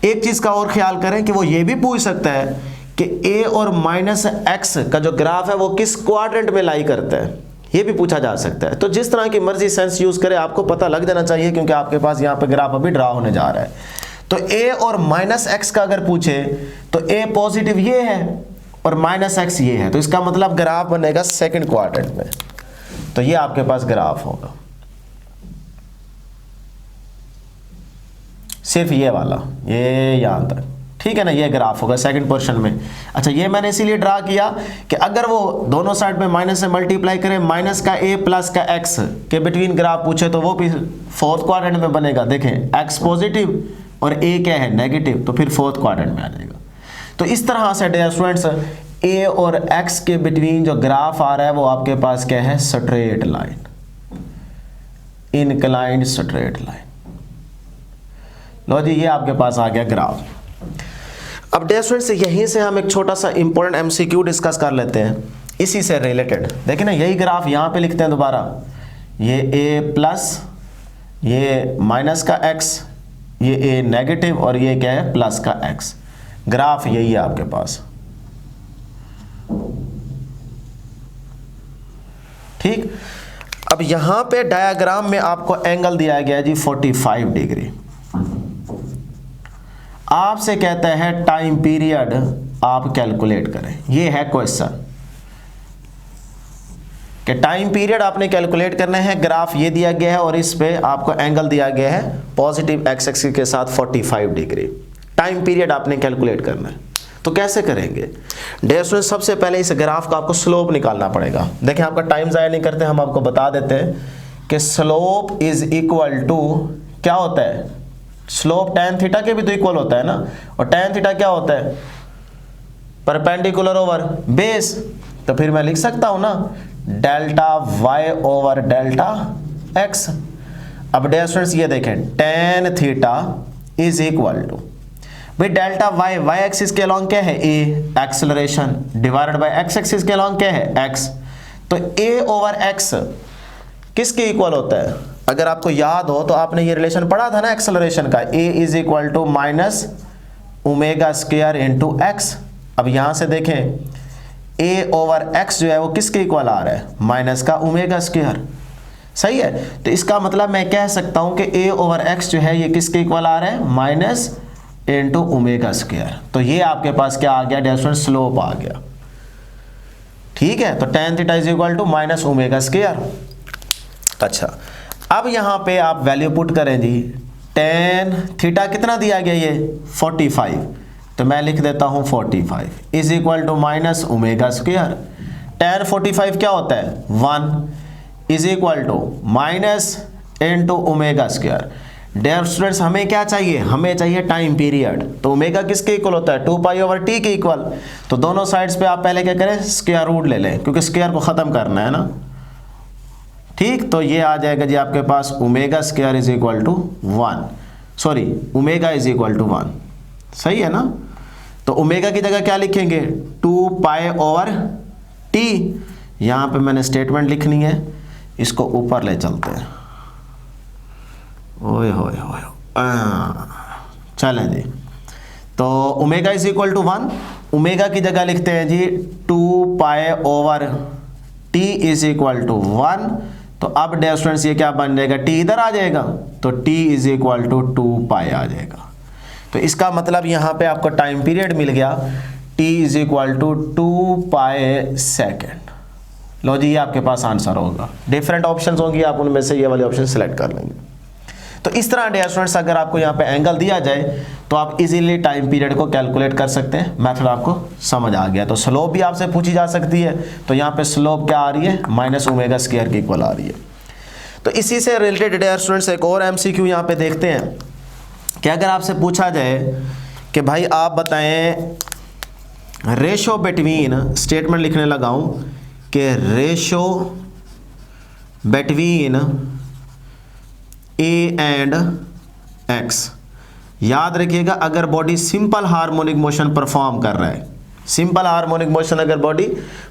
एक चीज का और ख्याल करें कि वो ये भी पूछ सकता है कि a और माइनस एक्स का जो ग्राफ है वो किस क्वाड्रेंट में लाई करता है, ये भी पूछा जा सकता है। तो जिस तरह की मर्जी सेंस यूज करे आपको पता लग जाना चाहिए, क्योंकि आपके पास यहाँ पे ग्राफ अभी ड्रा होने जा रहा है। तो a और माइनस एक्स का अगर पूछे तो a पॉजिटिव ये है और माइनस एक्स ये है, तो इसका मतलब ग्राफ बनेगा सेकंड क्वाड्रेंट में। तो ये आपके पास ग्राफ होगा, सिर्फ ये वाला, ये यहां तक। ठीक है ना, ये ग्राफ होगा सेकंड पोर्शन में। अच्छा, ये मैंने इसीलिए ड्रा किया कि अगर वो दोनों साइड में माइनस से मल्टीप्लाई करें, माइनस का a प्लस का x के बिटवीन ग्राफ पूछे तो वो भी फोर्थ क्वाड्रेंट में बनेगा। देखें, x पॉजिटिव और a क्या है, नेगेटिव, तो फिर फोर्थ क्वाड्रेंट में आ जाएगा। तो इस तरह से डियर स्टूडेंट्स a और x के बिटवीन जो ग्राफ आ रहा है वो आपके पास क्या है, straight line, inclined straight line. लो जी, ये आपके पास आ गया ग्राफ। अब डियर स्टूडेंट्स यहीं से हम एक छोटा सा इंपॉर्टेंट एमसीक्यू डिस्कस कर लेते हैं इसी से रिलेटेड। देखिए ना, यही ग्राफ यहाँ पे लिखते हैं दोबारा, ये a प्लस, ये माइनस का x, ये a नेगेटिव और ये क्या है, प्लस का x। ग्राफ यही है आपके पास। ठीक, अब यहाँ पे डायग्राम में आपको एंगल दिया गया है जी 45 डिग्री। आपसे कहता है टाइम पीरियड आप कैलकुलेट करें, ये है क्वेश्चन कि टाइम पीरियड आपने कैलकुलेट करना है। ग्राफ ये दिया गया है और इस पे आपको एंगल दिया गया है पॉजिटिव x एक्सिस के साथ 45 डिग्री। टाइम पीरियड आपने कैलकुलेट करना है, तो कैसे करेंगे डियर स्टूडेंट? सबसे पहले इस ग्राफ का आपको स्लोप निकालना पड़ेगा। देखिए, आपका टाइम ज़ाया नहीं करते, हम आपको बता देते हैं कि स्लोप इज इक्वल टू क्या होता है, स्लोप tan थीटा के भी तो इक्वल होता है ना, और tan थीटा क्या होता है, परपेंडिकुलर ओवर बेस। तो फिर मैं लिख सकता हूं ना delta y over delta x। अब डियर स्टूडेंट्स ये देखें, tan theta is equal to, भाई डेल्टा y एक्सिस के अलॉन्ग क्या है, a acceleration, divided by x axis के अलॉन्ग क्या है, x। तो a ओवर x किसके इक्वल होता है? अगर आपको याद हो तो आपने ये रिलेशन पढ़ा था ना एक्सेलरेशन का, a is equal to minus omega square into X. अब यहां से देखें, a ओवर x जो है वो किसके इक्वल आ रहा है, माइनस का ओमेगा स्क्वायर। सही है, तो इसका मतलब मैं कह सकता हूं कि a ओवर x जो है ये किसके इक्वल आ रहा है, माइनस इंटू ओमेगा स्क्वायर। तो ये आपके पास क्या आ गया डियर स्टूडेंट, स्लोप आ गया। ठीक है, तो tan theta is equal to minus omega square. अच्छा, अब यहां पे आप वैल्यू पुट करें जी, tan थीटा कितना दिया गया, ये 45, तो मैं लिख देता हूं 45 is equal to minus omega square. tan 45 क्या होता है, 1 is equal to minus into omega square. डियर स्टूडेंट्स हमें क्या चाहिए, हमें चाहिए टाइम पीरियड। तो ओमेगा किसके इक्वल होता है, 2 पाई ओवर t के इक्वल। तो दोनों साइड्स पे आप पहले क्या करें, स्क्वायर रूट ले लें, क्योंकि स्क्वायर को खत्म करना है ना। ठीक, तो ये आ जाएगा जी आपके पास omega square is equal to 1, sorry omega is equal to 1, सही है ना। तो ओमेगा की जगह क्या लिखेंगे 2 पाई ओवर टी, यहाँ पे मैंने स्टेटमेंट लिखनी है, इसको ऊपर ले चलते हैं, ओए होए होए, चलें जी। तो omega is equal to 1, omega की जगह लिखते हैं जी 2 pi over T is equal to 1। तो अब डियर स्टूडेंट्स ये क्या बन जाएगा, टी इधर आ जाएगा, तो टी इज इक्वल टू 2 पाई आ जाएगा। तो इसका मतलब यहाँ पे आपको टाइम पीरियड मिल गया, t is equal to 2 pi second. लो जी, ये आपके पास आंसर होगा। डिफरेंट ऑप्शंस होंगी, आप उनमें से ये वाले ऑप्शन सेलेक्ट कर लेंगे। तो इस तरह डियर स्टूडेंट्स अगर आपको यहाँ पे एंगल दिया जाए तो आप इजीली टाइम पीरियड को कैलकुलेट कर सकते हैं। मेथड आपको समझ आ गया। तो स्लोप भी आपसे पूछी जा सकती है, तो यहाँ पे स्लोप क्या आ रही है, माइनस ओमेगा स्क्वायर के इक्वल आ रही है। तो इसी से रिलेटेड डियर स्टूडेंट्स एक और एमसीक्यू यहाँ पे देखते हैं कि अगर आपसे पूछा जाए कि भाई आप बताएं रेशो बिटवीन, स्टेटमेंट लिखने लगा हूँ कि ratio between A and x. याद रखिएगा अगर body simple harmonic motion perform कर रहा है, सिंपल हार्मोनिक मोशन अगर बॉडी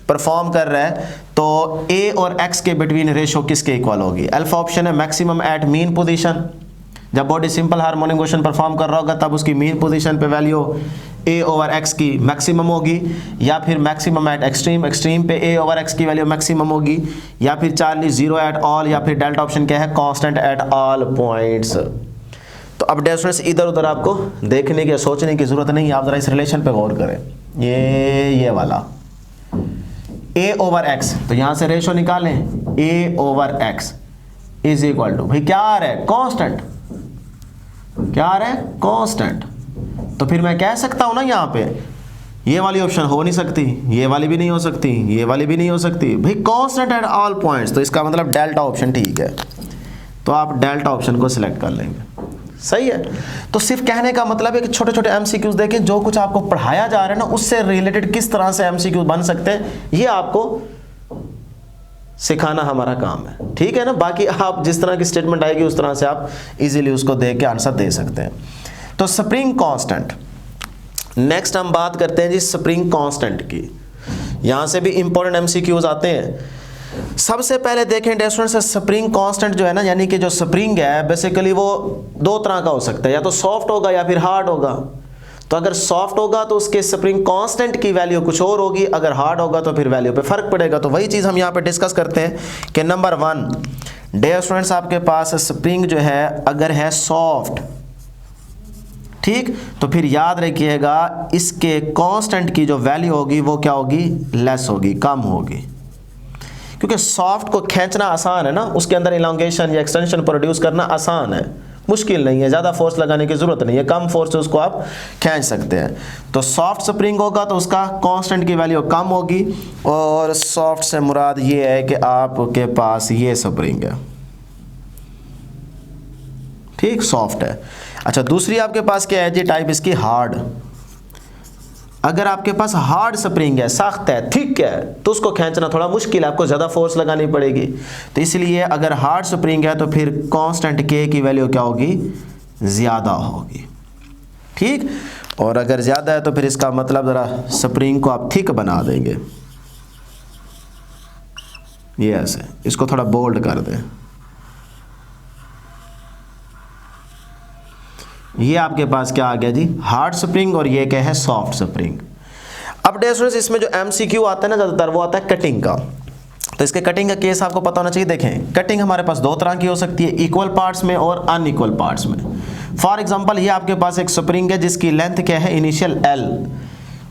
परफॉर्म कर रहा है तो ए और एक्स के बिटवीन रेशो किसके इक्वल होगी। अल्फा ऑप्शन है मैक्सिमम एट मीन पोजीशन, जब body simple harmonic motion perform कर रहा होगा तब उसकी मीन पोजीशन पे वैल्यू ए ओवर एक्स की मैक्सिमम होगी, या फिर मैक्सिमम एट एक्सट्रीम, एक्सट्रीम पे ए ओवर एक्स की वैल्यू मैक्सिमम होगी, या फिर चार्ली जीरो एट ऑल, या फिर डेल्टा ऑप्शन क्या है कांस्टेंट एट ऑल पॉइंट्स। तो अब डियर स्टूडेंट्स इधर उधर आपको देखने की सोचने की जरूरत नहीं है, आप जरा इस रिलेशन पे गौर करें। ये वाला ए ओवर एक्स, तो यहां से रेशो निकालें, a over x is equal to, भाई क्या आ रहा है कांस्टेंट, क्या आ रहा है कांस्टेंट। तो फिर मैं कह सकता हूं ना यहाँ पे ये वाली ऑप्शन हो नहीं सकती, ये वाली भी नहीं हो सकती, ये वाली भी नहीं हो सकती, भाई कांस्टेंट एट ऑल पॉइंट्स, तो इसका मतलब डेल्टा ऑप्शन ठीक है। तो आप डेल्टा ऑप्शन को सिलेक्ट कर लेंगे, सही है। तो सिर्फ कहने का मतलब है कि छोटे छोटे एमसीक्यूज देखें, जो कुछ आपको पढ़ाया जा रहा है ना उससे रिलेटेड किस तरह से एमसीक्यूज बन सकते हैं, ये आपको सिखाना हमारा काम है, ठीक है ना। बाकी आप जिस तरह की स्टेटमेंट आएगी उस तरह से आप इजीली उसको देख के आंसर दे सकते हैं। तो स्प्रिंग कांस्टेंट, नेक्स्ट हम बात करते हैं जी स्प्रिंग कांस्टेंट की। यहां से भी इंपॉर्टेंट एमसीक्यूज आते हैं। सबसे पहले देखें डियर स्टूडेंट्स, स्प्रिंग कांस्टेंट जो है ना, यानी कि जो स्प्रिंग है बेसिकली वो दो तरह का हो सकता है, या तो सॉफ्ट होगा या फिर हार्ड होगा। तो अगर सॉफ्ट होगा तो उसके स्प्रिंग कांस्टेंट की वैल्यू कुछ और होगी, अगर हार्ड होगा तो फिर वैल्यू पे फर्क पड़ेगा। तो वही चीज़ हम यहाँ पे डिस्कस करते हैं कि नंबर 1 डियर स्टूडेंट्स आपके पास स्प्रिंग जो है अगर है सॉफ्ट, ठीक, तो फिर याद रखिएगा इसके कांस्टेंट की जो वैल्यू होगी वो क्या होगी, लेस होगी, कम होगी। क्योंकि सॉफ्ट को खींचना आसान है ना, उसके अंदर इलांगेशन या एक्सटेंशन प्रोड्यूस करना आसान है, मुश्किल नहीं है, ज़्यादा फोर्स लगाने की ज़रूरत नहीं है, कम फोर्स से उसको आप खींच सकते हैं। तो सॉफ्ट स्प्रिंग होगा तो उसका कांस्टेंट की वैल्यू कम होगी, और सॉफ्ट से मुराद ये है कि आपके पास ये स्प्रिंग है, ठीक, सॉफ्ट है। अच्छा, दूसरी आपके पास क्या है जी टाइप इसकी हार्ड। अगर आपके पास हार्ड स्प्रिंग है, सख्त है, थिक है, तो उसको खींचना थोड़ा मुश्किल है, आपको ज़्यादा फोर्स लगानी पड़ेगी। तो इसलिए अगर हार्ड स्प्रिंग है तो फिर कांस्टेंट के की वैल्यू क्या होगी, ज़्यादा होगी, ठीक। और अगर ज़्यादा है तो फिर इसका मतलब ज़रा स्प्रिंग को आप थिक बना देंगे, ये ऐसे, इसको थोड़ा बोल्ड कर दें। ये आपके पास क्या आ गया जी, हार्ड स्प्रिंग, और ये क्या है, सॉफ्ट स्प्रिंग। अब डियर स्टूडेंट्स इसमें जो एमसीक्यू आता है ना ज़्यादातर वो आता है कटिंग का। तो इसके कटिंग का केस आपको पता होना चाहिए। देखें, कटिंग हमारे पास दो तरह की हो सकती है, इक्वल पार्ट्स में और अनइक्वल पार्ट्स में। फॉर एग्जांपल ये आपके पास एक स्प्रिंग है जिसकी लेंथ क्या है, इनिशियल एल,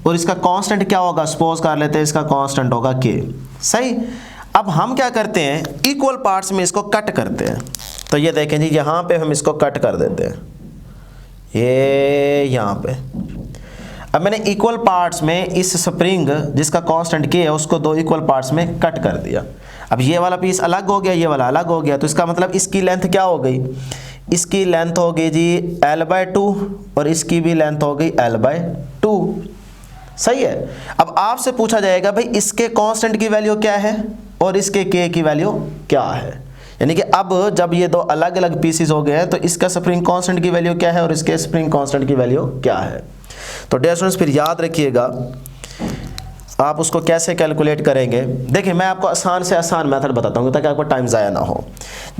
और इसका कांस्टेंट क्या होगा, सपोज कर लेते हैं इसका कांस्टेंट होगा के, सही। अब हम क्या करते हैं, इक्वल पार्ट्स में इसको कट करते हैं। तो ये देखें जी, यहाँ पे हम इसको कट कर देते हैं, ये यहाँ पे। अब मैंने इक्वल पार्ट्स में इस स्प्रिंग जिसका कांस्टेंट के है उसको दो इक्वल पार्ट्स में कट कर दिया। अब ये वाला पीस अलग हो गया, ये वाला अलग हो गया, तो इसका मतलब इसकी लेंथ क्या हो गई, इसकी लेंथ हो गई जी l/2 और इसकी भी लेंथ हो गई l/2, सही है। अब आपसे पूछा जाएगा भाई इसके कांस्टेंट की वैल्यू क्या है और इसके के की वैल्यू क्या है। यानी कि अब जब ये दो अलग अलग पीसेस हो गए हैं तो इसका स्प्रिंग कांस्टेंट की वैल्यू क्या है और इसके स्प्रिंग कांस्टेंट की वैल्यू क्या है। तो डियर स्टूडेंट्स फिर याद रखिएगा आप उसको कैसे कैलकुलेट करेंगे। देखिए मैं आपको आसान से आसान मेथड बताता हूँ ताकि आपको टाइम ज़ाया ना हो।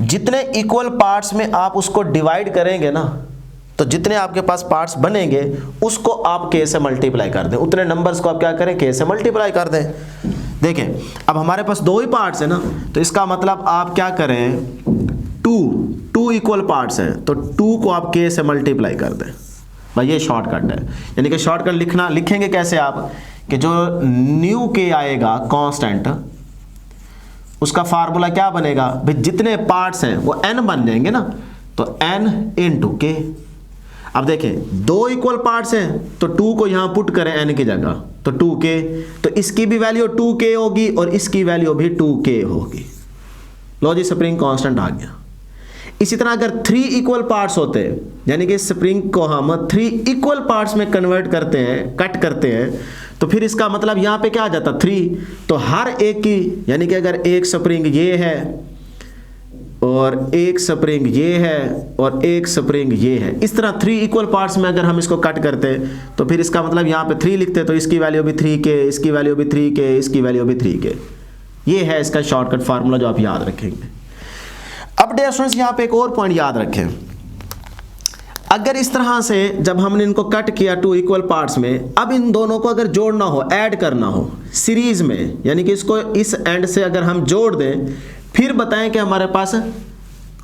जितने इक्वल पार्ट्स में आप उसको डिवाइड करेंगे ना, तो जितने आपके पास पार्ट्स बनेंगे उसको आप k से मल्टीप्लाई कर दें, उतने नंबर्स को आप क्या करें, k से मल्टीप्लाई कर दें। देखें अब हमारे पास दो ही पार्ट्स है ना, तो इसका मतलब आप क्या करें, टू इक्वल पार्ट्स हैं तो 2 को आप k से मल्टीप्लाई कर दें। भाई ये शॉर्टकट है। यानी कि शॉर्टकट लिखेंगे कैसे आप, कि जो न्यू k आएगा कांस्टेंट, उसका फार्मूला क्या बनेगा भाई, जितने पार्ट्स हैं वो n बन जाएंगे ना, तो n इंटू k। अब देखें दो इक्वल पार्ट्स हैं तो 2 को यहां पुट करें n की जगह, तो 2k, तो इसकी भी वैल्यू 2k होगी और इसकी वैल्यू भी 2k होगी। लो जी स्प्रिंग कांस्टेंट आ गया। इसी तरह अगर 3 इक्वल पार्ट्स होते हैं, यानी कि स्प्रिंग को हम 3 इक्वल पार्ट्स में कन्वर्ट करते हैं, कट करते हैं, तो फिर इसका मतलब यहां पे क्या आ जाता 3, तो हर एक की, यानी कि अगर एक स्प्रिंग ये है और एक स्प्रिंग ये है और एक स्प्रिंग ये है, इस तरह 3 इक्वल पार्ट्स में अगर हम इसको कट करते हैं तो फिर इसका मतलब यहाँ पे 3 लिखते तो इसकी वैल्यू भी 3k, इसकी वैल्यू भी 3k, इसकी वैल्यू भी 3k। ये है इसका शॉर्टकट फार्मूला जो आप याद रखेंगे। अब डियर स्टूडेंट्स यहाँ पे एक और पॉइंट याद रखें, अगर इस तरह से जब हमने इनको कट किया 2 इक्वल पार्ट्स में, अब इन दोनों को अगर जोड़ना हो, ऐड करना हो सीरीज में, यानी कि इसको इस एंड से अगर हम जोड़ दें, फिर बताएं कि हमारे पास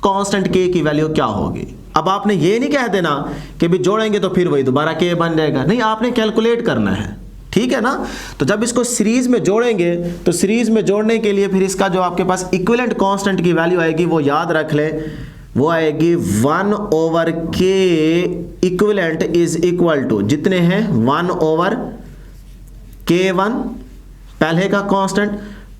कांस्टेंट k की वैल्यू क्या होगी। अब आपने ये नहीं कह देना कि भी जोड़ेंगे तो फिर वही दोबारा k बन जाएगा, नहीं, आपने कैलकुलेट करना है, ठीक है ना। तो जब इसको सीरीज में जोड़ेंगे तो सीरीज में जोड़ने के लिए फिर इसका जो आपके पास इक्विवेलेंट कांस्टेंट की वैल्यू आएगी वो याद रख ले, वो आएगी 1/k equivalent is equal to, जितने हैं 1/k1 पहले का कांस्टेंट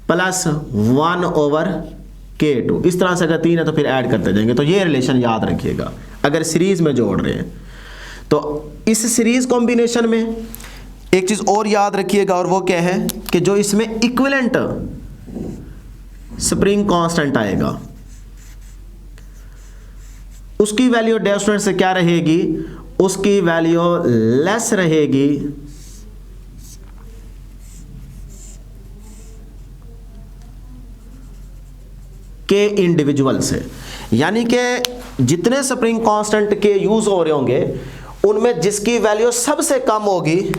प्लस 1/k2। इस तरह से अगर 3 है तो फिर ऐड करते जाएंगे। तो ये रिलेशन याद रखिएगा अगर सीरीज में जोड़ रहे हैं। तो इस सीरीज कॉम्बिनेशन में एक चीज और याद रखिएगा, और वो क्या है कि जो इसमें इक्विवेलेंट स्प्रिंग कांस्टेंट आएगा उसकी वैल्यू डियर स्टूडेंट से क्या रहेगी, उसकी वैल्यू लेस रहेगी के इंडिविजुअल से। यानी कि जितने स्प्रिंग कांस्टेंट के यूज हो रहे होंगे उनमें जिसकी वैल्यू सबसे कम होगी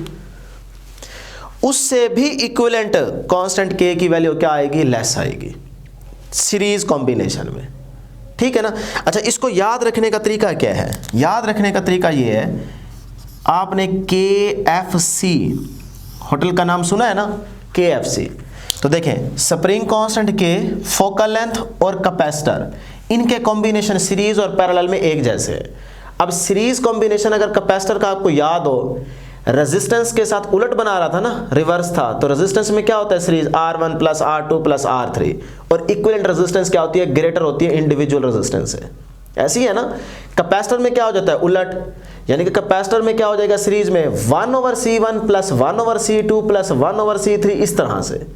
उससे भी इक्विवेलेंट कांस्टेंट के की वैल्यू क्या आएगी, लेस आएगी सीरीज कॉम्बिनेशन में, ठीक है ना। अच्छा इसको याद रखने का तरीका क्या है, याद रखने का तरीका ये है, आपने KFC होटल का नाम सुना है ना, KFC। तो देखें स्प्रिंग कांस्टेंट के, फोकल लेंथ और कैपेसिटर, इनके कॉम्बिनेशन सीरीज और पैरेलल में एक जैसे है। अब सीरीज कॉम्बिनेशन अगर कैपेसिटर का आपको याद हो, रेजिस्टेंस के साथ उलट बना रहा था ना, रिवर्स था, तो रेजिस्टेंस में क्या होता है series R1 plus R2 plus R3, और इक्विवेलेंट रेजिस्टेंस क्या होती है, ग्रेटर होती है इंडिविजुअल रेजिस्टेंस से। ऐसी है ना। कैपेसिटर में क्या हो जाता है, उलट, यानी कि कैपेसिटर में क्या हो जाएगा सीरीज में 1/C1 plus 1/C2 plus 1/C3, इस तरह से।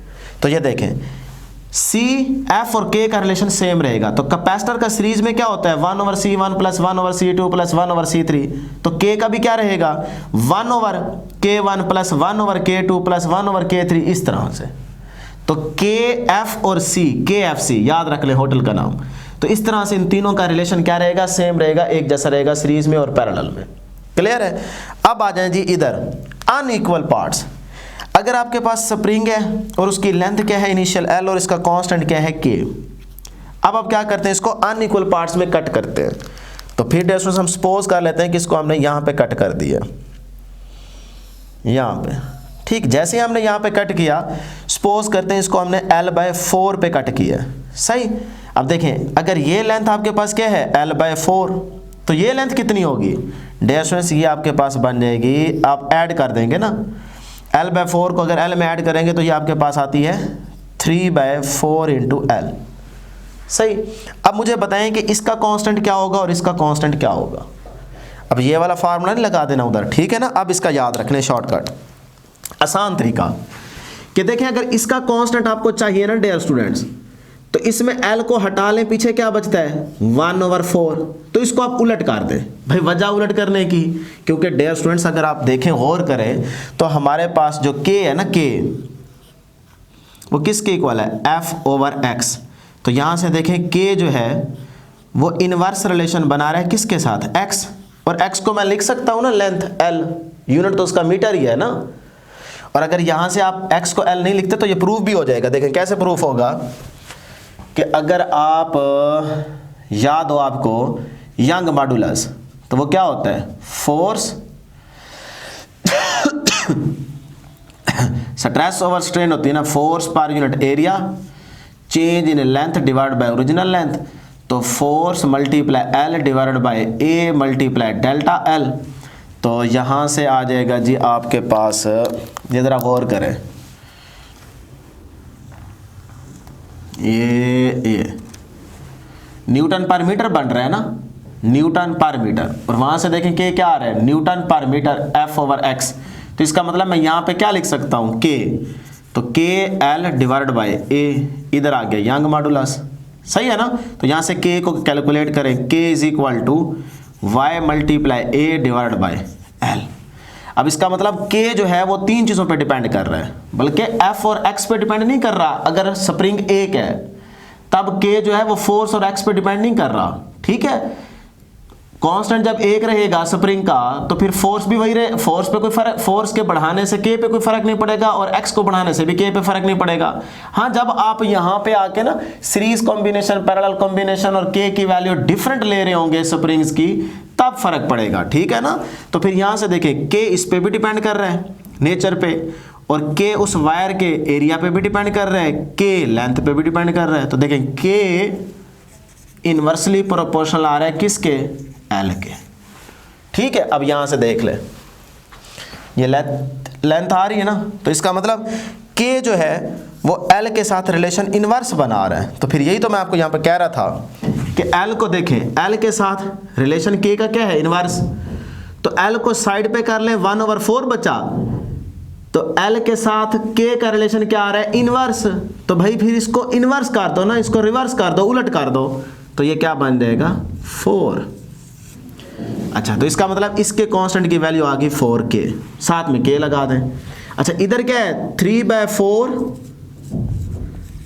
तो ये देखें C, F और K का रिलेशन सेम रहेगा। तो कैपेसिटर का सीरीज में क्या होता है 1/C1 plus 1/C2 plus 1/C3, तो K का भी क्या रहेगा 1/K1 plus 1/K2 plus 1/K3, इस तरह से। तो K, F और C, KFC याद रख ले होटल का नाम। तो इस तरह से इन तीनों का रिलेशन क्या रहेगा, सेम रहेगा, एक जैसा रहेगा सीरीज में और पैरेलल में। क्लियर है। अब आ जाए जी इधर अनइक्वल पार्ट्स। अगर आपके पास स्प्रिंग है और उसकी लेंथ क्या है इनिशियल L और इसका कांस्टेंट क्या है K। अब आप क्या करते हैं, इसको अनइक्वल पार्ट्स में कट करते हैं। तो फिर डियर हम सपोज कर लेते हैं कि इसको हमने यहाँ पे कट कर दिया, यहाँ पे, ठीक। जैसे हमने यहाँ पे कट किया, सपोज करते हैं इसको हमने L/4 पे कट किया, सही। अब देखें अगर ये लेंथ आपके पास क्या है L/4, तो ये लेंथ कितनी होगी डियर स्टूडेंट्स, ये आपके पास बन जाएगी, आप ऐड कर देंगे ना, L/4 को अगर L में ऐड करेंगे तो ये आपके पास आती है 3/4 इंटू L, सही। अब मुझे बताएं कि इसका कांस्टेंट क्या होगा और इसका कांस्टेंट क्या होगा। अब ये वाला फार्मूला नहीं लगा देना उधर, ठीक है ना। अब इसका याद रखने शॉर्टकट आसान तरीका कि देखें अगर इसका कांस्टेंट आपको चाहिए ना डियर स्टूडेंट्स, तो इसमें L को हटा लें, पीछे क्या बचता है 1/4। तो इसको आप उलट कर दें भाई। वजह उलट करने की, क्योंकि डियर स्टूडेंट्स अगर आप देखें गौर करें तो हमारे पास जो K है ना, K वो किसके इक्वल है F/X। तो यहां से देखें K जो है वो इनवर्स रिलेशन बना रहा है किसके साथ, X। और X को मैं लिख सकता हूं ना लेंथ L, यूनिट तो उसका मीटर ही है ना। और अगर यहां से आप X को L नहीं लिखते तो ये प्रूफ भी हो जाएगा। देखें कैसे प्रूफ होगा कि अगर आप याद हो आपको यंग मॉडुलस, तो वो क्या होता है फोर्स स्ट्रेस ओवर स्ट्रेन होती है ना, फोर्स पर unit area change in length divide by original length. तो force multiply L divided by A multiply delta L। तो यहां से आ जाएगा जी आपके पास, ये जरा गौर करें, ये न्यूटन पर मीटर बन रहा है ना, न्यूटन पर मीटर। और वहां से देखें कि क्या आ रहा है न्यूटन पर मीटर F/X। तो इसका मतलब मैं यहां पे क्या लिख सकता हूं K, तो K L divided by A, इधर आ गया यंग मॉडुलस, सही है ना। तो यहां से K को कैलकुलेट करें, K is equal to Y multiply A divided by L। अब इसका मतलब K जो है वो तीन चीजों पे डिपेंड कर रहा है, बल्कि F और X पे डिपेंड नहीं कर रहा। अगर स्प्रिंग एक है तब K जो है वो फोर्स और X पे डिपेंड नहीं कर रहा, ठीक है। कांस्टेंट जब एक रहेगा स्प्रिंग का तो फिर फोर्स भी वही रहे, फोर्स पे कोई फर्क, फोर्स के बढ़ाने से K पे कोई फर्क नहीं पड़ेगा और X को बढ़ाने से भी K पे फर्क नहीं पड़ेगा। हाँ, जब आप यहाँ पे आके ना सीरीज कॉम्बिनेशन, पैरेलल कॉम्बिनेशन और K की वैल्यू डिफरेंट ले रहे होंगे स्प्रिंग्स की, तब फर्क पड़ेगा, ठीक है ना। तो फिर यहां से देखें K इस पे भी डिपेंड कर रहा है नेचर पे, और K उस वायर के एरिया पे भी डिपेंड कर रहा है, K लेंथ पे भी डिपेंड कर रहा है। तो देखें K इनवर्सली प्रोपोर्शनल आ रहा है किसके, L के, ठीक है। अब यहां से देख ले, ये लेंथ आ रही है ना, तो इसका मतलब K जो है वो L के साथ रिलेशन इनवर्स बना रहा है। तो फिर यही तो मैं आपको यहां पे कह रहा था कि L को देखें, L के साथ रिलेशन K का क्या है इनवर्स। तो L को साइड पे कर लें, 1/4 बचा, तो L के साथ K का रिलेशन क्या आ रहा है इनवर्स। तो भाई फिर इसको इनवर्स कर दो ना, इसको रिवर्स कर दो, उलट कर दो, तो ये क्या बन जाएगा 4। अच्छा, तो इसका मतलब इसके कांस्टेंट की वैल्यू आ गई 4K, साथ में K लगा दें। अच्छा, इधर क्या है 3/4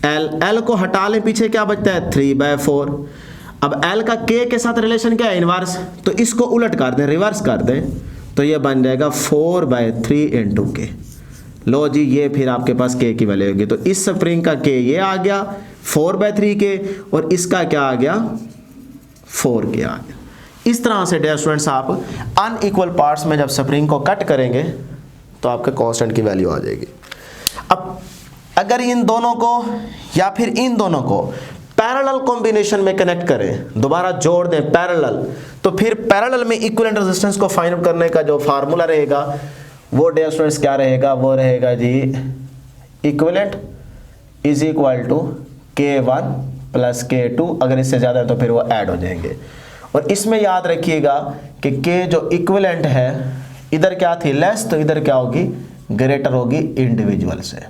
L, L को हटा लें, पीछे क्या बचता है 3/4। अब L का K के साथ रिलेशन क्या है इनवर्स, तो इसको उलट कर दें, रिवर्स कर दें, तो ये बन जाएगा 4/3 इंटू K। लो जी, ये फिर आपके पास K की वैल्यू होगी। तो इस स्प्रिंग का K ये आ गया 4/3K, और इसका क्या आ गया 4K आ गया। इस तरह से डियर स्टूडेंट्स आप अनइक्वल पार्ट्स में जब स्प्रिंग को कट करेंगे तो आपके कांस्टेंट की वैल्यू आ जाएगी। अब अगर इन दोनों को या फिर इन दोनों को पैरेलल कॉम्बिनेशन में कनेक्ट करें, दोबारा जोड़ दें पैरेलल, तो फिर पैरेलल में इक्विवेलेंट रेजिस्टेंस को फाइंड आउट करने का जो फार्मूला रहेगा वो डियर स्टूडेंट्स क्या रहेगा, वो रहेगा जी equivalent is equal to K1 plus K2। अगर इससे ज़्यादा है तो फिर वो ऐड हो जाएंगे। और इसमें याद रखिएगा कि K जो इक्विवेलेंट है, इधर क्या थी लेस, तो इधर क्या होगी ग्रेटर होगी इंडिविजुअल से।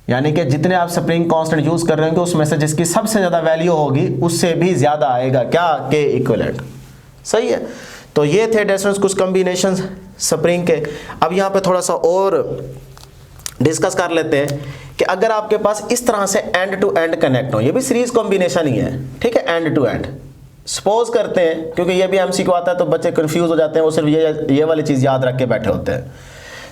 यानी कि जितने आप स्प्रिंग कांस्टेंट यूज कर रहे होंगे उसमें से जिसकी सबसे ज्यादा वैल्यू होगी उससे भी ज्यादा आएगा क्या K इक्विवेलेंट, सही है। तो ये थे डिस्टेंस कुछ कॉम्बिनेशन स्प्रिंग के। अब यहाँ पे थोड़ा सा और डिस्कस कर लेते हैं कि अगर आपके पास इस तरह से एंड टू एंड कनेक्ट हो, ये भी सीरीज कॉम्बिनेशन ही है, ठीक है, एंड टू एंड। सपोज करते हैं, क्योंकि ये भी एमसीक्यू आता है तो बच्चे कंफ्यूज हो जाते हैं, वो सिर्फ ये वाली चीज़ याद रख के बैठे होते हैं।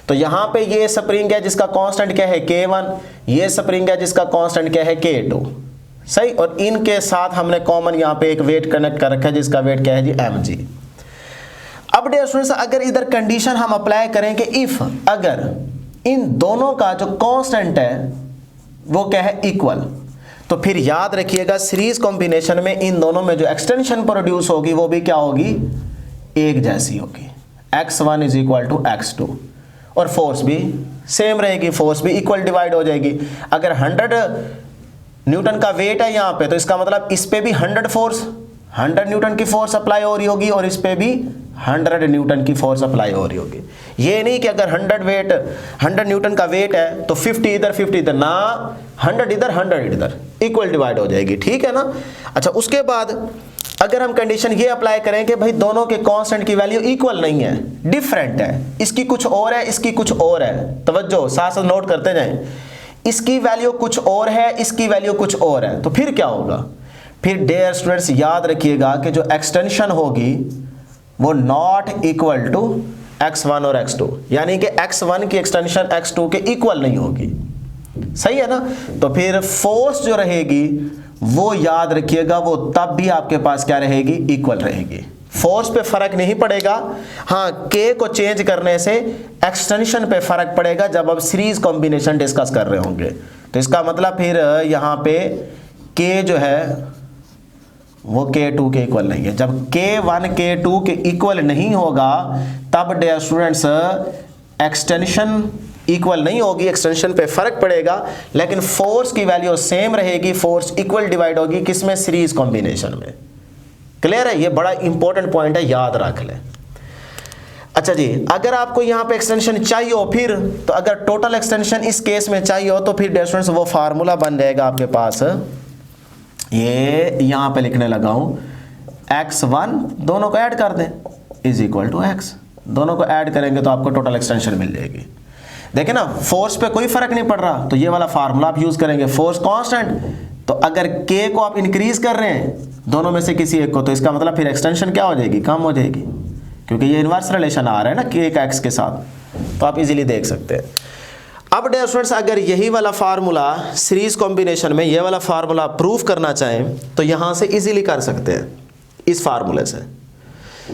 तो यहाँ पे ये स्प्रिंग है जिसका कांस्टेंट क्या है K1, ये स्प्रिंग है जिसका कांस्टेंट क्या है K2, सही। और इनके साथ हमने कॉमन यहाँ पे एक वेट कनेक्ट कर रखा है जिसका वेट क्या है जी mg। अब डियर स्टूडेंट्स, अगर इधर कंडीशन हम अप्लाई करें कि इफ अगर इन दोनों का जो कांस्टेंट है वो क्या है इक्वल, तो फिर याद रखिएगा सीरीज कॉम्बिनेशन में इन दोनों में जो एक्सटेंशन प्रोड्यूस होगी वो भी क्या होगी एक जैसी होगी, x1 is equal to x2, और फोर्स भी सेम रहेगी, फोर्स भी इक्वल डिवाइड हो जाएगी। अगर 100 न्यूटन का वेट है यहाँ पे, तो इसका मतलब इस पे भी 100 न्यूटन की फोर्स अप्लाई हो रही होगी और इस पे भी 100 न्यूटन की फोर्स अप्लाई हो रही होगी। ये नहीं कि अगर 100 न्यूटन का वेट है तो 50 इधर 50 इधर, ना 100 इधर 100 इधर, इक्वल डिवाइड हो जाएगी, ठीक है ना। अच्छा, उसके बाद अगर हम कंडीशन ये अप्लाई करें कि भाई दोनों के कांस्टेंट की वैल्यू इक्वल नहीं है, डिफरेंट है, इसकी कुछ और है, इसकी कुछ और है, तवज्जो साथ साथ नोट करते जाएं, इसकी वैल्यू कुछ और है, इसकी वैल्यू कुछ और है, तो फिर क्या होगा? फिर डियर स्टूडेंट्स याद रखिएगा कि जो एक्सटेंशन होगी वो नॉट इक्वल टू x1 और x2, यानी कि x1 की एक्सटेंशन x2 के इक्वल नहीं होगी, सही है ना। तो फिर फोर्स जो रहेगी वो याद रखिएगा वो तब भी आपके पास क्या रहेगी? इक्वल रहेगी। फोर्स पे फर्क नहीं पड़ेगा, हाँ k को चेंज करने से एक्सटेंशन पे फर्क पड़ेगा जब आप सीरीज कॉम्बिनेशन डिस्कस कर रहे होंगे। तो इसका मतलब फिर यहाँ पे k जो है वो K2 के इक्वल नहीं है। जब K1 K2 के इक्वल नहीं होगा तब डियर स्टूडेंट्स एक्सटेंशन इक्वल नहीं होगी, एक्सटेंशन पे फर्क पड़ेगा, लेकिन फोर्स की वैल्यू सेम रहेगी, फोर्स इक्वल डिवाइड होगी किसमें? सीरीज कॉम्बिनेशन में। क्लियर है? ये बड़ा इंपॉर्टेंट पॉइंट है, याद रख लें। अच्छा जी, अगर आपको यहाँ पे एक्सटेंशन चाहिए हो फिर, तो अगर टोटल एक्सटेंशन इस केस में चाहिए हो तो फिर डियर स्टूडेंट्स वो फार्मूला बन जाएगा आपके पास, ये यहाँ पे लिखने लगा हूँ, x1 दोनों को ऐड कर दें इज इक्वल टू x, दोनों को ऐड करेंगे तो आपको टोटल एक्सटेंशन मिल जाएगी। देखें ना, फोर्स पे कोई फर्क नहीं पड़ रहा, तो ये वाला फार्मूला आप यूज करेंगे, फोर्स कांस्टेंट, तो अगर k को आप इंक्रीज कर रहे हैं दोनों में से किसी एक को, तो इसका मतलब फिर एक्सटेंशन क्या हो जाएगी? कम हो जाएगी, क्योंकि ये इनवर्स रिलेशन आ रहा है ना k का x के साथ, तो आप इजीली देख सकते हैं। अब डियर स्टूडेंट्स अगर यही वाला फार्मूला सीरीज कॉम्बिनेशन में ये वाला फार्मूला प्रूफ करना चाहें तो यहां से इजीली कर सकते हैं इस फार्मूले से।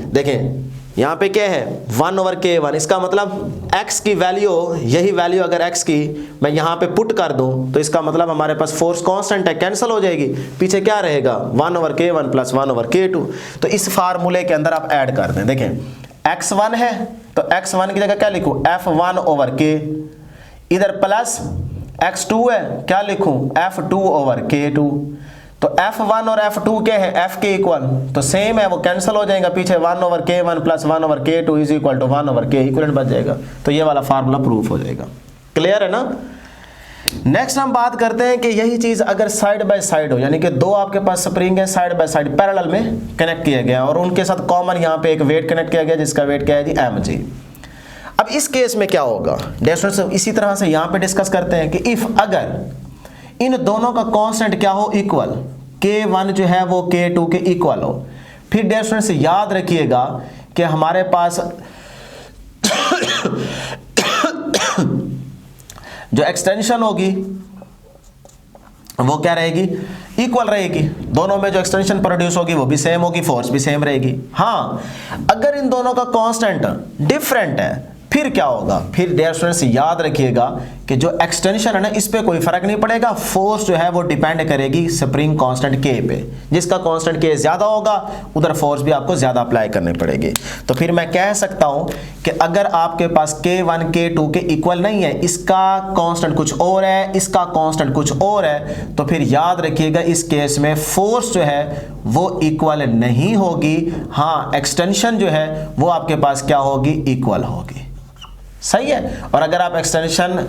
देखें यहाँ पे क्या है? 1/K1, इसका मतलब x की वैल्यू, यही वैल्यू अगर x की मैं यहाँ पे पुट कर दूं तो इसका मतलब हमारे पास फोर्स कांस्टेंट है, कैंसिल हो जाएगी, पीछे क्या रहेगा? 1/K1 plus 1/K2। तो इस फार्मूले के अंदर आप ऐड कर दें। देखें x1 है तो x1 की जगह क्या लिखूं? F1/K, इधर प्लस x2 है, क्या लिखूं? F2/K2। तो F1 और F2 क्या है? F के इक्वल, तो सेम है, वो कैंसिल हो जाएगा, पीछे 1/K1 plus 1/K2 is equal to 1/K equivalent बच जाएगा, तो ये वाला फार्मूला प्रूफ हो जाएगा। क्लियर है ना। नेक्स्ट हम बात करते हैं कि यही चीज अगर साइड बाय साइड हो, यानी कि दो आपके पास स्प्रिंग है साइड बाय साइड पैरेलल में कनेक्ट किया गया और उनके साथ कॉमन यहाँ पे एक वेट कनेक्ट किया गया जिसका वेट क्या है जी? mg। अब इस केस में क्या होगा? इसी तरह से यहाँ पे डिस्कस करते हैं कि इफ अगर इन दोनों का कांस्टेंट क्या हो? इक्वल, K1 जो है वो K2 के इक्वल हो, फिर डियर स्टूडेंट्स याद रखिएगा कि हमारे पास जो एक्सटेंशन होगी वो क्या रहेगी? इक्वल रहेगी। दोनों में जो एक्सटेंशन प्रोड्यूस होगी वो भी सेम होगी, फोर्स भी सेम रहेगी। हाँ, अगर इन दोनों का कांस्टेंट डिफरेंट है फिर क्या होगा? फिर डियर स्टूडेंट्स याद रखिएगा कि जो एक्सटेंशन है ना इस पे कोई फर्क नहीं पड़ेगा, फोर्स जो है वो डिपेंड करेगी स्प्रिंग कांस्टेंट K पे, जिसका कांस्टेंट K ज्यादा होगा उधर फोर्स भी आपको ज्यादा अप्लाई करनी पड़ेगी। तो फिर मैं कह सकता हूं कि अगर आपके पास K1 K2 के इक्वल नहीं है, इसका कांस्टेंट कुछ और है, इसका कांस्टेंट कुछ और है, तो फिर याद रखिएगा इस केस में फोर्स जो है वो इक्वल नहीं होगी। हाँ, एक्सटेंशन जो है वो आपके पास क्या होगी? इक्वल होगी। सही है। और अगर आप extension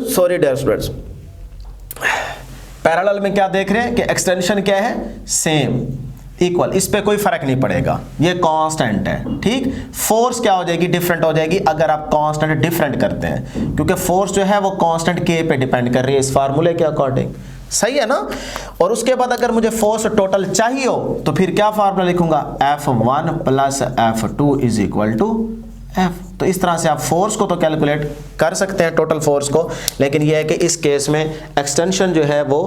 sorry dear students, parallel में क्या देख रहे हैं कि एक्सटेंशन क्या है? सेम, इक्वल, इस पे कोई फर्क नहीं पड़ेगा, ये कांस्टेंट है। ठीक, फोर्स क्या हो जाएगी? डिफरेंट हो जाएगी अगर आप कांस्टेंट डिफरेंट करते हैं, क्योंकि फोर्स जो है वो कांस्टेंट K पे डिपेंड कर रही है इस फार्मूले के अकॉर्डिंग। सही है ना। और उसके बाद अगर मुझे फोर्स टोटल चाहिए हो तो फिर क्या फार्मूला लिखूंगा? F1 plus F2 is equal to F। तो इस तरह से आप फोर्स को तो कैलकुलेट कर सकते हैं, टोटल फोर्स को, लेकिन यह है कि इस केस में एक्सटेंशन जो है वो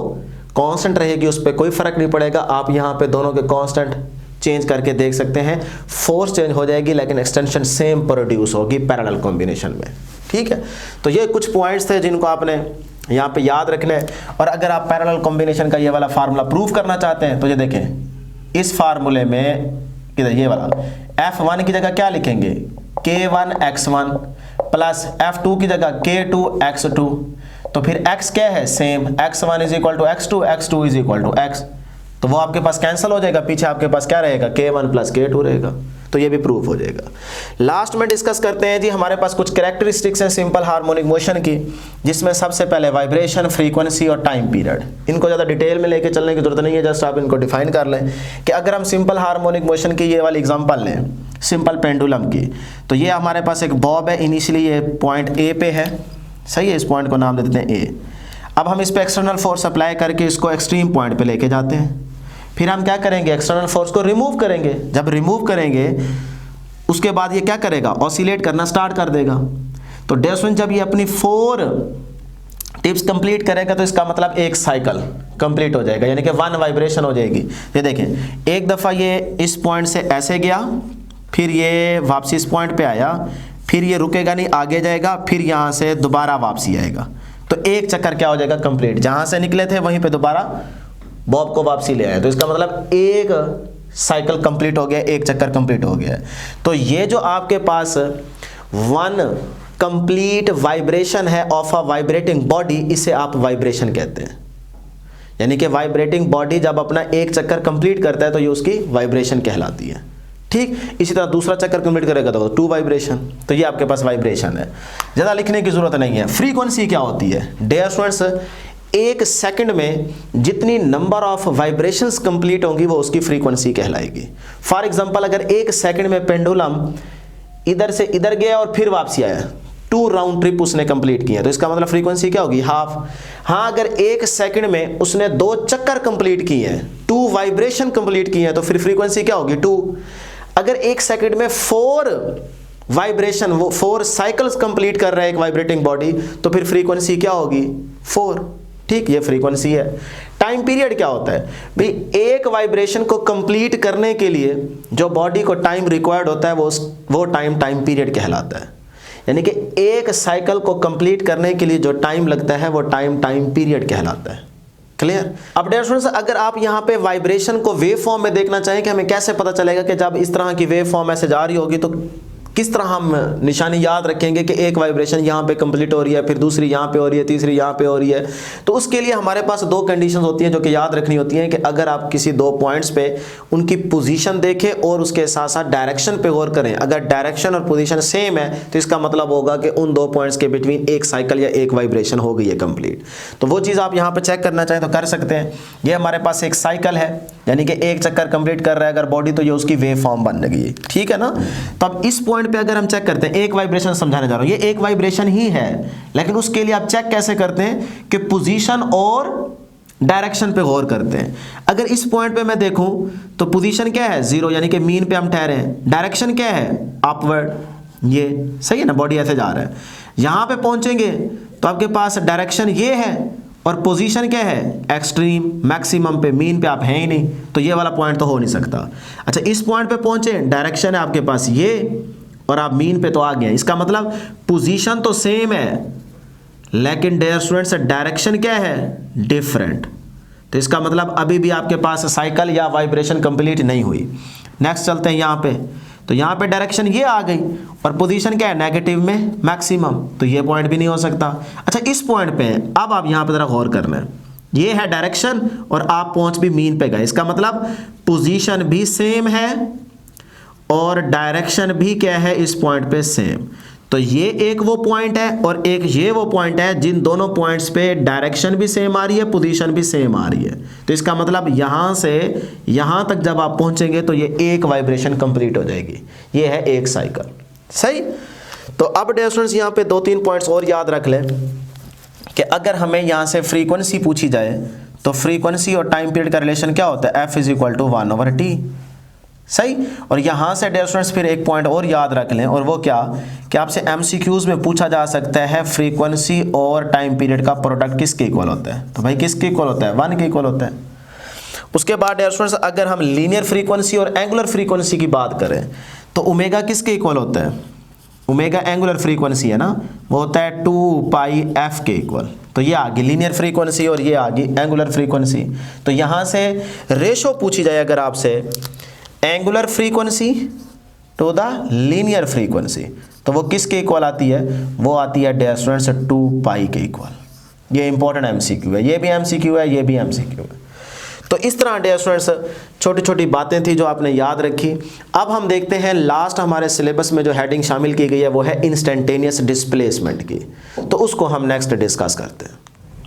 कांस्टेंट रहेगी, उस पर कोई फर्क नहीं पड़ेगा। आप यहाँ पे दोनों के कांस्टेंट चेंज करके देख सकते हैं, फोर्स चेंज हो जाएगी लेकिन एक्सटेंशन सेम प्रोड्यूस होगी पैरेलल कॉम्बिनेशन में। ठीक है, तो ये कुछ पॉइंट्स थे जिनको आपने यहाँ पे याद रखना है। और अगर आप पैरेलल कॉम्बिनेशन का ये वाला फार्मूला प्रूव करना चाहते हैं तो ये देखें, इस फार्मूले में किधर ये वाला F1 की जगह क्या लिखेंगे? K1 X1 प्लस F2 की जगह K2 X2। तो फिर X क्या है? Same, X1 is equal to X2, X2 is equal to X, तो वो आपके पास कैंसिल हो जाएगा, पीछे आपके पास क्या रहेगा? K1 प्लस K2 रहेगा। तो तो ये भी प्रूफ हो जाएगा। लास्ट में डिस्कस करते हैं जी हमारे पास कुछ कैरेक्टरिस्टिक्स हैं सिंपल हार्मोनिक मोशन की, जिसमें सबसे पहले वाइब्रेशन, फ्रीक्वेंसी और टाइम पीरियड। इनको ज़्यादा डिटेल में लेके चलने की जरूरत नहीं है, जस्ट आप इनको डिफाइन कर लें कि अगर हम सिंपल हार्मोनिक मोशन की ये वाली एग्जांपल लें सिंपल पेंडुलम की, तो ये हमारे पास एक बॉब है, इनिशियली ये पॉइंट ए पे है, सही है, इस पॉइंट को नाम दे देते हैं ए। अब हम इस पे एक्सटर्नल फोर्स अप्लाई करके इसको एक्सट्रीम पॉइंट पे लेके जाते हैं, फिर हम क्या करेंगे, एक्सटर्नल फोर्स को रिमूव करेंगे। जब रिमूव करेंगे उसके बाद ये क्या करेगा, ऑसिलेट करना स्टार्ट कर देगा। तो डेस्टन जब ये अपनी 4 टिप्स कंप्लीट करेगा तो इसका मतलब एक साइकिल कंप्लीट हो जाएगा, यानी कि 1 वाइब्रेशन हो जाएगी। ये देखें, एक दफ़ा ये इस पॉइंट से ऐसे गया, फिर ये वापसी इस पॉइंट पे आया, फिर ये रुकेगा नहीं, आगे जाएगा, फिर यहाँ से दोबारा वापसी आएगा, तो एक चक्कर क्या हो जाएगा, कंप्लीट। जहाँ से निकले थे वहीं पे दोबारा बॉब को वापसी ले आए, तो इसका मतलब एक साइकिल कंप्लीट हो गया, एक चक्कर कंप्लीट हो गया। तो ये जो आपके पास 1 कंप्लीट वाइब्रेशन है ऑफ अ वाइब्रेटिंग बॉडी, इसे आप वाइब्रेशन कहते हैं। यानी कि वाइब्रेटिंग बॉडी जब अपना एक चक्कर कंप्लीट करता है तो ये उसकी वाइब्रेशन कहलाती है। ठीक, इसी तरह दूसरा चक्कर कंप्लीट करेगा तो 2 वाइब्रेशन, तो ये आपके पास वाइब्रेशन है, ज़्यादा लिखने की जरूरत नहीं है। फ्रीक्वेंसी क्या होती है, डियर स्टूडेंट्स, एक सेकंड में जितनी नंबर ऑफ वाइब्रेशंस कंप्लीट होंगी वो उसकी फ्रीक्वेंसी कहलाएगी। फॉर एग्जांपल, अगर एक सेकंड में पेंडुलम इधर से इधर गया और फिर वापसी आया, 2 राउंड ट्रिप उसने कंप्लीट किया, तो इसका मतलब फ्रीक्वेंसी क्या होगी, हाफ। हाँ, अगर एक सेकंड में उसने 2 चक्कर कंप्लीट किए हैं, 2 वाइब्रेशन कंप्लीट किए हैं, तो फिर फ्रीक्वेंसी क्या होगी, 2। अगर एक सेकंड में 4 वाइब्रेशन, वो 4 साइकिल्स कंप्लीट कर रहा है एक वाइब्रेटिंग बॉडी, तो फिर फ्रीक्वेंसी क्या होगी, 4। ठीक, ये फ्रीक्वेंसी है। टाइम पीरियड क्या होता है भाई, एक वाइब्रेशन को कंप्लीट करने के लिए जो बॉडी को टाइम रिक्वायर्ड होता है वो टाइम पीरियड कहलाता है। यानी कि एक साइकिल को कंप्लीट करने के लिए जो टाइम लगता है वो टाइम पीरियड कहलाता है। क्लियर। अब डियर स्टूडेंट्स, अगर आप यहाँ पे वाइब्रेशन को वेव फॉर्म में देखना चाहें कि हमें कैसे पता चलेगा कि जब इस तरह की वेव फॉर्म ऐसे जा रही होगी, तो किस तरह हम निशानी याद रखेंगे कि एक वाइब्रेशन यहाँ पे कंप्लीट हो रही है, फिर दूसरी यहाँ पे हो रही है, तीसरी यहाँ पे हो रही है। तो उसके लिए हमारे पास 2 कंडीशंस होती हैं जो कि याद रखनी होती हैं कि अगर आप किसी 2 पॉइंट्स पे उनकी पोजीशन देखें और उसके साथ साथ डायरेक्शन पे गौर करें। अगर डायरेक्शन और पोजीशन सेम है तो इसका मतलब होगा कि उन 2 पॉइंट्स के बिटवीन एक साइकिल या एक वाइब्रेशन हो गई है कंप्लीट। तो वो चीज़ आप यहाँ पर चेक करना चाहें तो कर सकते हैं। ये हमारे पास एक साइकिल है, यानी कि एक चक्कर कंप्लीट कर रहा है अगर बॉडी, तो ये उसकी वेव फॉर्म बन गई, ठीक है ना। तो अब इस पॉइंट पे अगर हम चेक करते हैं, एक वाइब्रेशन समझाने जा रहा हूं, ये एक वाइब्रेशन ही है, लेकिन उसके लिए आप चेक कैसे करते हैं कि पोजीशन और डायरेक्शन पे गौर करते हैं। अगर इस पॉइंट पे मैं देखूं तो पोजीशन क्या है, 0, यानी कि मीन पे हम ठहरे हैं। डायरेक्शन क्या है, अपवर्ड, ये सही है ना, बॉडी ऐसे जा रहा है। यहां पे पहुंचेंगे तो आपके पास डायरेक्शन ये है और पोजीशन क्या है, एक्सट्रीम, मैक्सिमम पे, मीन पे आप हैं ही नहीं, तो ये वाला पॉइंट तो हो नहीं सकता। अच्छा, इस पॉइंट पे पहुंचे, डायरेक्शन है आपके पास ये और आप मीन पे तो आ गए। इसका मतलब पोजीशन तो सेम है, लेकिन डियर स्टूडेंट्स डायरेक्शन क्या है, डिफरेंट। तो इसका मतलब अभी भी आपके पास साइकिल या वाइब्रेशन कंप्लीट नहीं हुई। नेक्स्ट चलते हैं यहाँ पे, तो यहाँ पे डायरेक्शन ये आ गई और पोजीशन क्या है, नेगेटिव में मैक्सिमम, तो ये पॉइंट भी नहीं हो सकता। अच्छा, इस पॉइंट पे अब आप यहाँ पे जरा गौर करना है, ये है डायरेक्शन और आप पहुंच भी मीन पे गए। इसका मतलब पोजीशन भी सेम है और डायरेक्शन भी क्या है इस पॉइंट पे सेम। तो ये एक वो पॉइंट है और एक ये वो पॉइंट है जिन दोनों पॉइंट्स पे डायरेक्शन भी सेम आ रही है, पोजीशन भी सेम आ रही है। तो इसका मतलब यहाँ से यहाँ तक जब आप पहुँचेंगे तो ये एक वाइब्रेशन कंप्लीट हो जाएगी, ये है एक साइकिल। सही। तो अब डियर स्टूडेंट्स यहाँ पे 2-3 पॉइंट्स और याद रख लें कि अगर हमें यहाँ से फ्रीक्वेंसी पूछी जाए तो फ्रीक्वेंसी और टाइम पीरियड का रिलेशन क्या होता है, F = 1/T। सही। और यहाँ से डियर स्टूडेंट्स फिर एक पॉइंट और याद रख लें, और वो क्या कि आपसे MCQs में पूछा जा सकता है फ्रीक्वेंसी और टाइम पीरियड का प्रोडक्ट किसके इक्वल होता है। तो भाई किसके इक्वल होता है, 1 के इक्वल होता है। उसके बाद डियर स्टूडेंट्स अगर हम लीनियर फ्रीक्वेंसी और एंगुलर फ्रीक्वेंसी की बात करें तो ओमेगा किसके इक्वल होता है, ओमेगा एंगुलर फ्रीक्वेंसी है ना, वो होता है 2πf के इक्वल। तो ये आ गई लीनियर फ्रीक्वेंसी और ये आ गई एंगुलर फ्रीक्वेंसी। तो यहाँ से रेशो पूछी जाए अगर आपसे angular frequency to the linear frequency, तो वो किसके इक्वल आती है, वो आती है डियर स्टूडेंट्स 2π के इक्वल। ये इंपॉर्टेंट MCQ है, ये भी MCQ है, ये भी MCQ है। तो इस तरह डियर स्टूडेंट्स छोटी छोटी बातें थी जो आपने याद रखी। अब हम देखते हैं लास्ट हमारे सिलेबस में जो हेडिंग शामिल की गई है वो है इंस्टेंटेनियस डिस्प्लेसमेंट की, तो उसको हम नेक्स्ट डिस्कस करते हैं।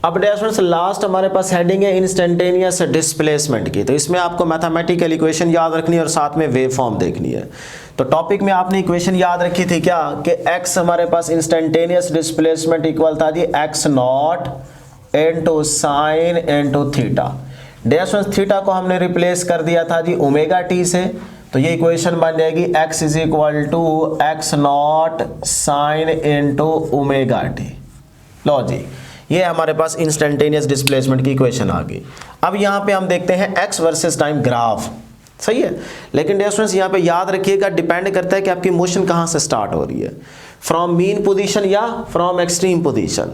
अब डियर स्टूडेंट्स लास्ट हमारे पास हेडिंग है इंस्टेंटेनियस डिस्प्लेसमेंट की, तो इसमें आपको मैथमेटिकल इक्वेशन याद रखनी है और साथ में वेव फॉर्म देखनी है। तो टॉपिक में आपने इक्वेशन याद रखी थी क्या कि x हमारे पास इंस्टेंटेनियस डिस्प्लेसमेंट इक्वल था जी x not into sine into theta. Dear students theta को हमने रिप्लेस कर दिया था जी ओमेगा टी से, तो ये इक्वेशन बन जाएगी x is equal to x not sine into omega t. लो जी ये हमारे पास इंस्टेंटेनियस डिस्प्लेसमेंट की इक्वेशन आ गई। अब यहाँ पे हम देखते हैं x वर्सेस टाइम ग्राफ, सही है। लेकिन डियर स्टूडेंट्स यहाँ पे याद रखिएगा डिपेंड करता है कि आपकी मोशन कहाँ से स्टार्ट हो रही है, फ्रॉम मीन पोजीशन या फ्रॉम एक्सट्रीम पोजीशन।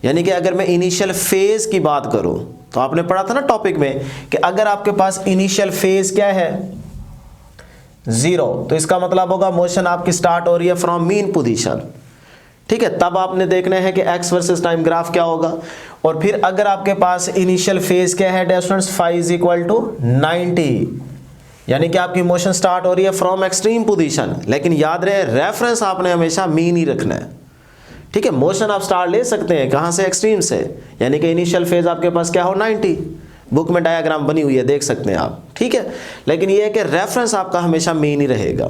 यानी कि अगर मैं इनिशियल फेज की बात करूँ तो आपने पढ़ा था ना टॉपिक में कि अगर आपके पास इनिशियल फेज क्या है 0, तो इसका मतलब होगा मोशन आपकी स्टार्ट हो रही है फ्रॉम मीन पोजीशन, ठीक है। तब आपने देखना है कि x वर्सेस टाइम ग्राफ क्या होगा। और फिर अगर आपके पास इनिशियल फेज क्या है dear students phi is equal to 90, यानी कि आपकी मोशन स्टार्ट हो रही है फ्रॉम एक्सट्रीम पोजीशन, लेकिन याद रहे रेफरेंस आपने हमेशा मीन ही रखना है, ठीक है। मोशन आप स्टार्ट ले सकते हैं कहाँ से, एक्सट्रीम से, यानी कि इनिशियल फेज आपके पास क्या हो 90, बुक में डायग्राम बनी हुई है देख सकते हैं आप, ठीक है। लेकिन ये है कि रेफरेंस आपका हमेशा मीन ही रहेगा।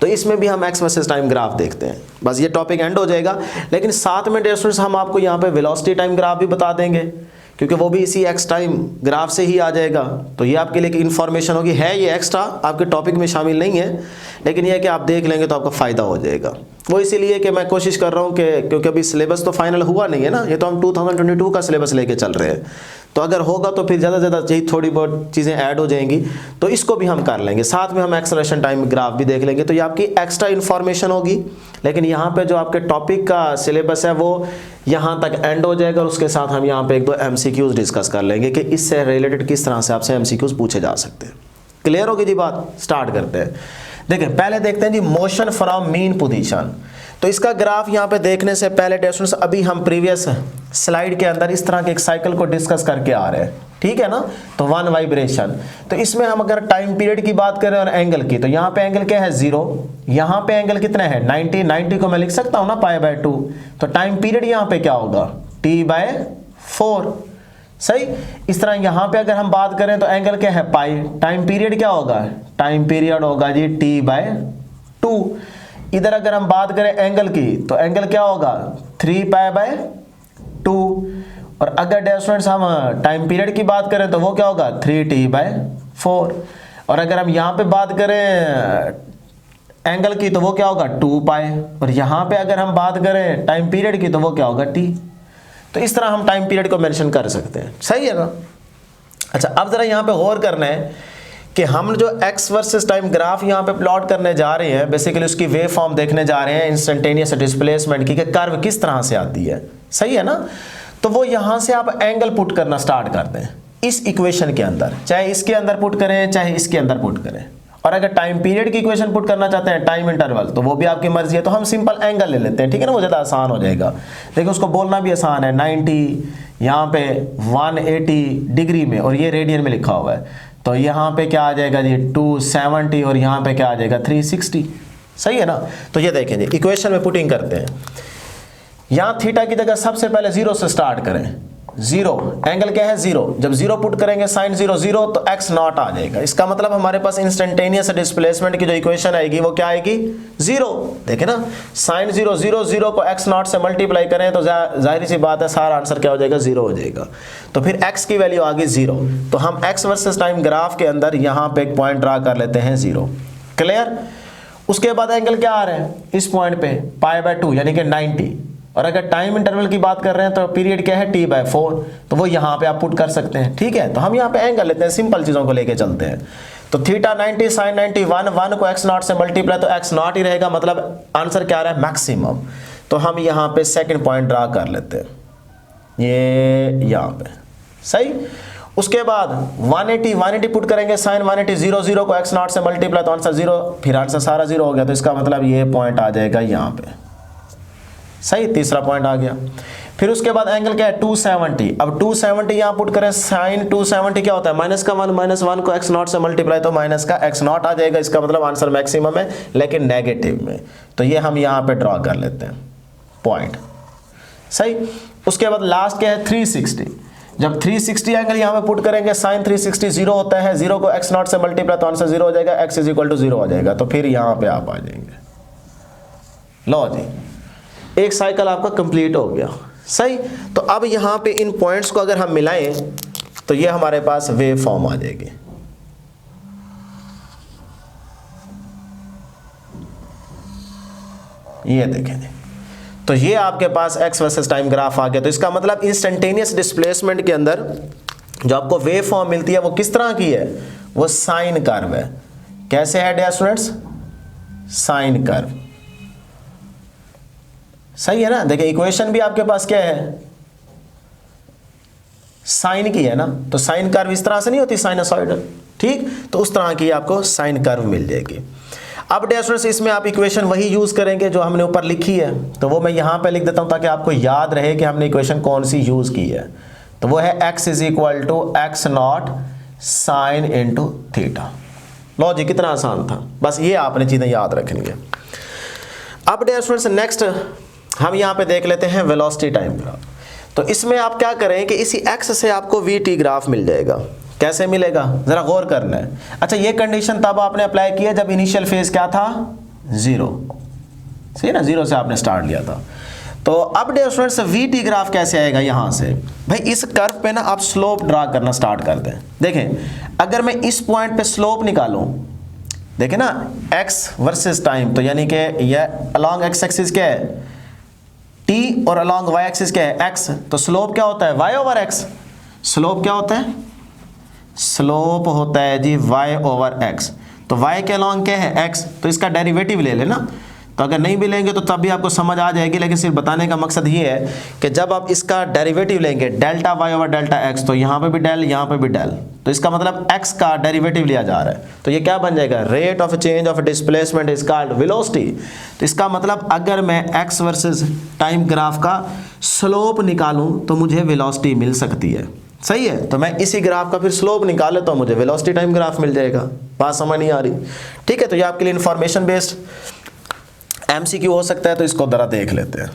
तो इसमें भी हम x वर्सेस टाइम ग्राफ देखते हैं, बस ये टॉपिक एंड हो जाएगा। लेकिन साथ में डियर स्टूडेंट्स हम आपको यहाँ पे वेलोसिटी टाइम ग्राफ भी बता देंगे, क्योंकि वो भी इसी x टाइम ग्राफ से ही आ जाएगा। तो ये आपके लिए इन्फॉर्मेशन होगी, है ये एक्स्ट्रा आपके टॉपिक में शामिल नहीं है, लेकिन ये है कि आप देख लेंगे तो आपका फ़ायदा हो जाएगा। वो इसीलिए कि मैं कोशिश कर रहा हूँ कि क्योंकि अभी सिलेबस तो फाइनल हुआ नहीं है ना, ये तो हम 2022 का सिलेबस लेके चल रहे हैं, तो अगर होगा तो फिर ज़्यादा से ज़्यादा यही थोड़ी बहुत चीज़ें ऐड हो जाएंगी, तो इसको भी हम कर लेंगे। साथ में हम एक्सेलरेशन टाइम ग्राफ भी देख लेंगे, तो ये आपकी एक्स्ट्रा इन्फॉर्मेशन होगी। लेकिन यहाँ पे जो आपके टॉपिक का सिलेबस है वो यहाँ तक एंड हो जाएगा, और उसके साथ हम यहाँ पे 1-2 MCQs डिस्कस कर लेंगे कि इससे रिलेटेड किस तरह से आपसे MCQs पूछे जा सकते हैं। क्लियर होगी जी बात, स्टार्ट करते हैं। देखिए पहले देखते हैं जी मोशन फ्रॉम मीन पोजीशन। तो इसका ग्राफ यहाँ पे देखने से पहले डियर स्टूडेंट्स अभी हम प्रीवियस स्लाइड के अंदर इस तरह के एक साइकिल को डिस्कस करके आ रहे हैं, ठीक है ना। तो 1 वाइब्रेशन, तो इसमें हम अगर टाइम पीरियड की बात करें और एंगल की, तो यहाँ पे एंगल क्या है 0, यहाँ पे एंगल कितना है 90 को मैं लिख सकता हूँ ना π/2। तो टाइम पीरियड यहाँ पे क्या होगा T/4, सही। इस तरह यहाँ पे अगर हम बात करें तो एंगल क्या है पाई, टाइम पीरियड क्या होगा, टाइम पीरियड होगा जी T/2। इधर अगर हम बात करें एंगल की तो एंगल क्या होगा 3π/2। और अगर डियर स्टूडेंट्स हम टाइम पीरियड की बात करें तो वो क्या होगा 3T/4। और अगर हम यहाँ पे बात करें एंगल की तो वो क्या होगा 2π। और यहाँ पे अगर हम बात करें टाइम पीरियड की तो वो क्या होगा T। तो इस तरह हम टाइम पीरियड को मेंशन कर सकते हैं, सही है ना। अच्छा अब जरा यहाँ पे गौर करना है कि हम जो x वर्सेस टाइम ग्राफ यहाँ पे प्लॉट करने जा रहे हैं, बेसिकली उसकी वेव फॉर्म देखने जा रहे हैं इंस्टेंटेनियस डिस्प्लेसमेंट की, कि कर्व किस तरह से आती है, सही है ना। तो वो यहाँ से आप एंगल पुट करना स्टार्ट कर दें इस इक्वेशन के अंदर, चाहे इसके अंदर पुट करें चाहे इसके अंदर पुट करें। और अगर टाइम पीरियड की इक्वेशन पुट करना चाहते हैं टाइम इंटरवल, तो वो भी आपकी मर्जी है। तो हम सिंपल एंगल ले लेते हैं, ठीक है ना, वो ज़्यादा आसान हो जाएगा। देखिए उसको बोलना भी आसान है, 90 यहाँ पे 180 डिग्री में और ये रेडियन में लिखा हुआ है, तो यहाँ पे क्या आ जाएगा जी 270 और यहाँ पे क्या आ जाएगा 360, सही है ना। तो ये देखें जी इक्वेशन में पुटिंग करते हैं, यहाँ थीटा की जगह सबसे पहले 0 से स्टार्ट करें। 0 एंगल क्या है 0, जब 0 पुट करेंगे साइन 0 0 तो x नॉट आ जाएगा। इसका मतलब हमारे पास इंस्टेंटेनियस डिस्प्लेसमेंट की जो इक्वेशन आएगी वो क्या आएगी 0। देखें ना साइन 0 0 0 को x नॉट से मल्टीप्लाई करें तो जाहिर सी बात है सारा आंसर क्या हो जाएगा 0 हो जाएगा। तो फिर x की वैल्यू आ गई 0, तो हम x वर्सेस टाइम ग्राफ के अंदर यहाँ पे एक पॉइंट ड्रा कर लेते हैं 0। क्लियर। उसके बाद एंगल क्या आ रहा है इस पॉइंट पे π/2 यानी कि 90। और अगर टाइम इंटरवल की बात कर रहे हैं तो पीरियड क्या है T/4, तो वो यहाँ पे आप पुट कर सकते हैं, ठीक है। तो हम यहाँ पे एंगल लेते हैं, सिंपल चीज़ों को लेके चलते हैं। तो थीटा 90 साइन 90 1 को x नॉट से मल्टीप्लाई तो x नॉट ही रहेगा, मतलब आंसर क्या आ रहा है मैक्सिमम। तो हम यहाँ पे सेकंड पॉइंट ड्रा कर लेते हैं, ये यहाँ पे सही। उसके बाद 180 पुट करेंगे साइन 180 0 0 को x नॉट से मल्टीप्लाई तो आंसर 0, फिर आंसर सारा 0 हो गया। तो इसका मतलब ये पॉइंट आ जाएगा यहाँ पे, सही। तीसरा पॉइंट आ गया। फिर उसके बाद एंगल क्या है 270। अब 270 यहाँ पुट करें, साइन 270 क्या होता है माइनस का 1, माइनस 1 को x0 से मल्टीप्लाई तो माइनस का x0 आ जाएगा। इसका मतलब आंसर मैक्सिमम है लेकिन नेगेटिव में, तो ये हम यहाँ पे ड्रॉ कर लेते हैं पॉइंट। सही। उसके बाद लास्ट क्या है 360। जब 360 एंगल यहाँ पे पुट करेंगे, साइन 360 जीरो होता है, जीरो को x0 से मल्टीप्लाई तो आंसर जीरो हो जाएगा, x इज इक्वल टू 0 हो जाएगा। तो फिर यहाँ पे आप आ जाएंगे। लो जी, एक साइकिल आपका कंप्लीट हो गया। सही। तो अब यहाँ पे इन पॉइंट्स को अगर हम मिलाएं तो ये हमारे पास वेव फॉर्म आ जाएगी। ये देखें, तो ये आपके पास x वर्सेस टाइम ग्राफ आ गया। तो इसका मतलब इंस्टेंटेनियस डिस्प्लेसमेंट के अंदर जो आपको वेव फॉर्म मिलती है वो किस तरह की है, वो साइन कर्व है। कैसे है डियर स्टूडेंट्स, साइन कर्व। सही है ना। देखिए इक्वेशन भी आपके पास क्या है, साइन की है ना, तो साइन कर्व इस तरह से नहीं होती साइनसॉइडल, ठीक। तो उस तरह की आपको साइन कर्व मिल जाएगी। अब डियर स्टूडेंट्स इसमें आप इक्वेशन वही यूज करेंगे जो हमने ऊपर लिखी है, तो वो मैं यहां पे लिख देता हूं ताकि आपको याद रहे कि हमने इक्वेशन कौन सी यूज की है। तो वो है x is equal to x0 sine into theta. लो जी, कितना आसान था, बस ये आपने चीजें याद रखनी है। अब डियर स्टूडेंट्स नेक्स्ट हम यहाँ पे देख लेते हैं वेलोसिटी टाइम ग्राफ। तो इसमें आप क्या करें कि इसी x से आपको vt ग्राफ मिल जाएगा। कैसे मिलेगा जरा गौर करना है। अच्छा, ये कंडीशन तब आपने अप्लाई किया जब इनिशियल फेज क्या था, 0। सही ना, 0 से आपने स्टार्ट लिया था। तो अब डियर स्टूडेंट्स vt ग्राफ कैसे आएगा, यहां से भाई इस कर्व पे ना आप स्लोप ड्रा करना स्टार्ट कर दें। देखें अगर मैं इस पॉइंट पे स्लोप निकालूं, देखें ना x वर्सेस टाइम, तो यानी कि यह अलॉन्ग x एक्सिस क्या है t और अलॉन्ग y एक्सिस क्या है x, तो स्लोप क्या होता है y ओवर x। स्लोप क्या होता है, स्लोप होता है जी y ओवर x। तो y के अलॉन्ग क्या है x, तो इसका डेरिवेटिव ले लेना। तो अगर नहीं भी लेंगे तो तब भी आपको समझ आ जाएगी, लेकिन सिर्फ बताने का मकसद ये है कि जब आप इसका डेरिवेटिव लेंगे delta y over delta x, तो यहाँ पे भी डेल यहाँ पे भी डेल, तो इसका मतलब x का डेरिवेटिव लिया जा रहा है। तो ये क्या बन जाएगा, rate of change of displacement is called velocity. तो इसका मतलब अगर मैं x वर्सेस टाइम ग्राफ का स्लोप निकालूं तो मुझे वेलोसिटी मिल सकती है। सही है। तो मैं इसी ग्राफ का फिर स्लोप निकाले तो मुझे वेलोसिटी टाइम ग्राफ मिल जाएगा। बात समझ नहीं आ रही, ठीक है। तो ये आपके लिए इंफॉर्मेशन बेस्ड MCQ हो सकता है, तो इसको जरा देख लेते हैं।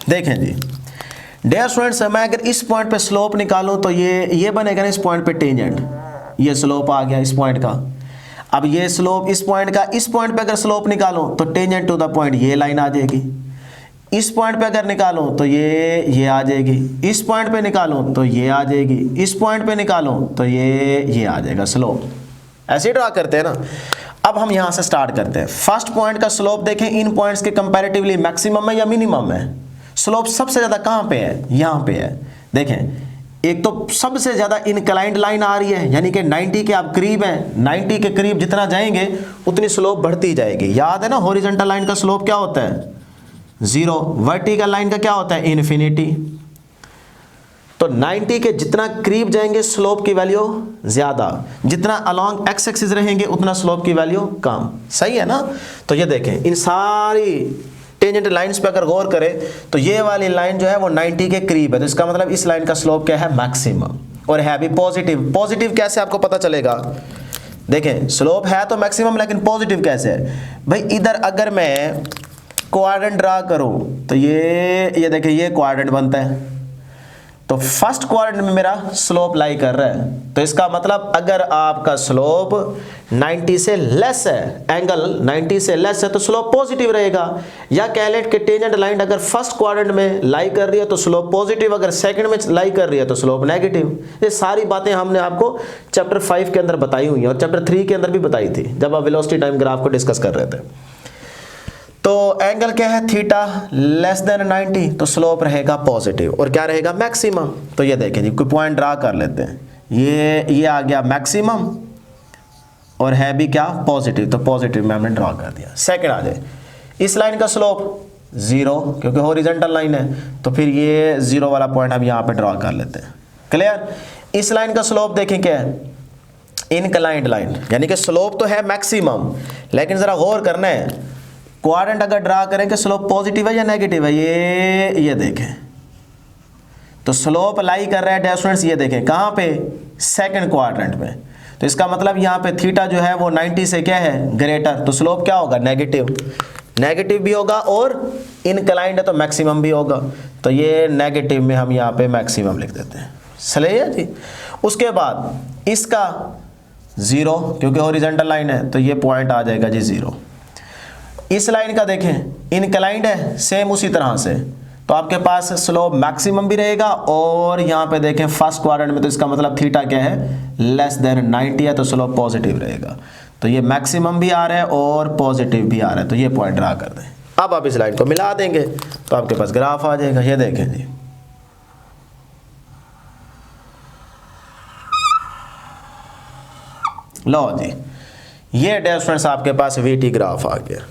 देखें जी डियर स्टूडेंट्स, मैं अगर इस पॉइंट पे स्लोप निकालूं तो ये बनेगा ना इस पॉइंट पे टेंजेंट, ये स्लोप आ गया इस पॉइंट का। अब ये स्लोप इस पॉइंट का, इस पॉइंट पे अगर स्लोप निकालूं तो टेंजेंट टू द पॉइंट ये लाइन आ जाएगी। इस पॉइंट पे अगर निकालूं तो ये आ जाएगी। इस पॉइंट पे निकालूं तो ये आ जाएगी। इस पॉइंट पे निकालूं तो ये आ जाएगा स्लोप। ऐसे ड्रा करते हैं ना। अब हम यहां से स्टार्ट करते हैं। फर्स्ट पॉइंट का स्लोप देखें इन पॉइंट्स के कंपैरेटिवली मैक्सिमम है या मिनिमम है। स्लोप सबसे ज्यादा कहां पे है, यहां पे है। देखें एक तो सबसे ज्यादा इनक्लाइंड लाइन आ रही है, यानी कि 90 के आप करीब हैं। 90 के करीब जितना जाएंगे उतनी स्लोप बढ़ती जाएगी। याद है ना, हॉरिजॉन्टल लाइन का स्लोप क्या होता है, 0। वर्टिकल लाइन का क्या होता है, इन्फिनिटी। तो 90 के जितना करीब जाएंगे स्लोप की वैल्यू ज्यादा, जितना अलोंग एक्स एक्सिस रहेंगे उतना स्लोप की वैल्यू कम। सही है ना। तो ये देखें इन सारी टेंजेंट लाइंस पे अगर गौर करें तो ये वाली लाइन जो है वो 90 के करीब है, तो इसका मतलब इस लाइन का स्लोप क्या है, मैक्सिमम, और है भी पॉजिटिव। पॉजिटिव कैसे आपको पता चलेगा, देखें स्लोप है तो मैक्सिमम, लेकिन पॉजिटिव कैसे है भाई। इधर अगर मैं क्वाड्रेंट ड्रा करूं तो ये देखिए ये क्वाड्रेंट बनता है, तो फर्स्ट क्वाड्रेंट में मेरा स्लोप लाई कर रहा है। तो इसका मतलब अगर आपका स्लोप 90 से लेस है, एंगल 90 से लेस है, तो स्लोप पॉजिटिव रहेगा। या कह लें कि टेंजेंट लाइन अगर फर्स्ट क्वाड्रेंट में लाई कर रही है तो स्लोप पॉजिटिव, अगर सेकंड में लाई कर रही है तो स्लोप नेगेटिव। ये सारी बातें हमने आपको चैप्टर 5 के अंदर बताई हुई हैं और चैप्टर 3 के अंदर भी बताई थी जब आप वेलोसिटी टाइम ग्राफ को डिस्कस कर रहे थे। तो एंगल क्या है, थीटा लेस देन 90, तो स्लोप रहेगा पॉजिटिव और क्या रहेगा, मैक्सिमम। तो ये देखें जी कोई पॉइंट ड्रा कर लेते हैं। ये आ गया मैक्सिमम और है भी क्या, पॉजिटिव, तो पॉजिटिव में हमने ड्रा कर दिया। सेकंड आ जाए, इस लाइन का स्लोप 0 क्योंकि हॉरिजॉन्टल लाइन है, तो फिर ये 0 वाला पॉइंट हम यहाँ पे ड्रा कर लेते हैं। क्लियर। इस लाइन का स्लोप देखें क्या है, इनक्लाइंड लाइन, यानी कि स्लोप तो है मैक्सिमम, लेकिन जरा गौर करना है क्वाड्रेंट अगर ड्रा करें कि स्लोप पॉजिटिव है या नेगेटिव है। ये देखें तो स्लोप लाई कर रहा है डियर स्टूडेंट्स, ये देखें कहाँ पे, सेकंड क्वाड्रेंट में। तो इसका मतलब यहाँ पे थीटा जो है वो 90 से क्या है, ग्रेटर, तो स्लोप क्या होगा, नेगेटिव। नेगेटिव भी होगा और इनक्लाइंड है तो मैक्सिमम भी होगा, तो ये नेगेटिव में हम यहाँ पे मैक्सिमम लिख देते हैं। सही है जी। उसके बाद इसका 0, क्योंकि हॉरिजॉन्टल लाइन है तो ये पॉइंट आ जाएगा जी 0। इस लाइन का देखें इनक्लाइंड है, सेम उसी तरह से, तो आपके पास स्लोप मैक्सिमम भी रहेगा और यहाँ पे देखें फर्स्ट क्वाड्रेंट में, तो इसका मतलब थीटा क्या है, लेस देन 90 है, तो स्लोप पॉजिटिव रहेगा। तो ये मैक्सिमम भी आ रहा है और पॉजिटिव भी आ रहा है, तो ये पॉइंट ड्रा कर दें। अब आप इस लाइन को मिला देंगे तो आपके पास ग्राफ आ जाएगा। ये देखें जी, लो जी, ये डियर स्टूडेंट्स आपके पास वीटी ग्राफ आ गया।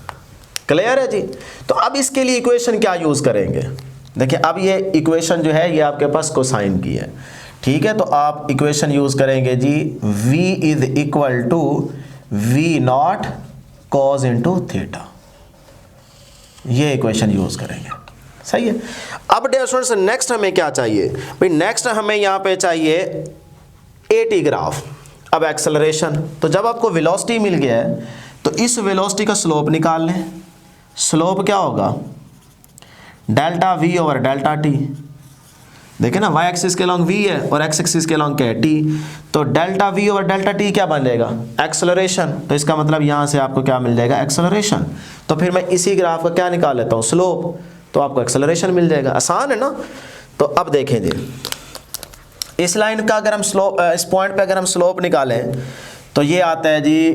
क्लियर है जी। तो अब इसके लिए इक्वेशन क्या यूज करेंगे, देखिए अब ये इक्वेशन जो है ये आपके पास कोसाइन की है, ठीक है। तो आप इक्वेशन यूज करेंगे जी, v is equal to v not cos into theta, ये इक्वेशन यूज करेंगे। सही है। अब डियर स्टूडेंट्स नेक्स्ट हमें क्या चाहिए भाई, नेक्स्ट हमें यहाँ पे चाहिए एटी ग्राफ। अब एक्सेलरेशन, तो जब आपको वेलोसिटी मिल गया है तो इस वेलोसिटी का स्लोप निकाल लें। स्लोप क्या होगा, delta we over delta T. देखें ना, वाई एक्सिस के लॉन्ग v है और एक्स एक्सिस के लॉन्ग क्या है, t। तो delta v over delta t क्या बन जाएगा, एक्सेलरेशन। तो इसका मतलब यहाँ से आपको क्या मिल जाएगा, एक्सेलरेशन। तो फिर मैं इसी ग्राफ का क्या निकाल लेता हूँ, स्लोप, तो आपको एक्सेलरेशन मिल जाएगा। आसान है ना। तो अब देखें जी, इस लाइन का अगर हम स्लोप, इस पॉइंट पे अगर हम स्लोप निकालें तो ये आता है जी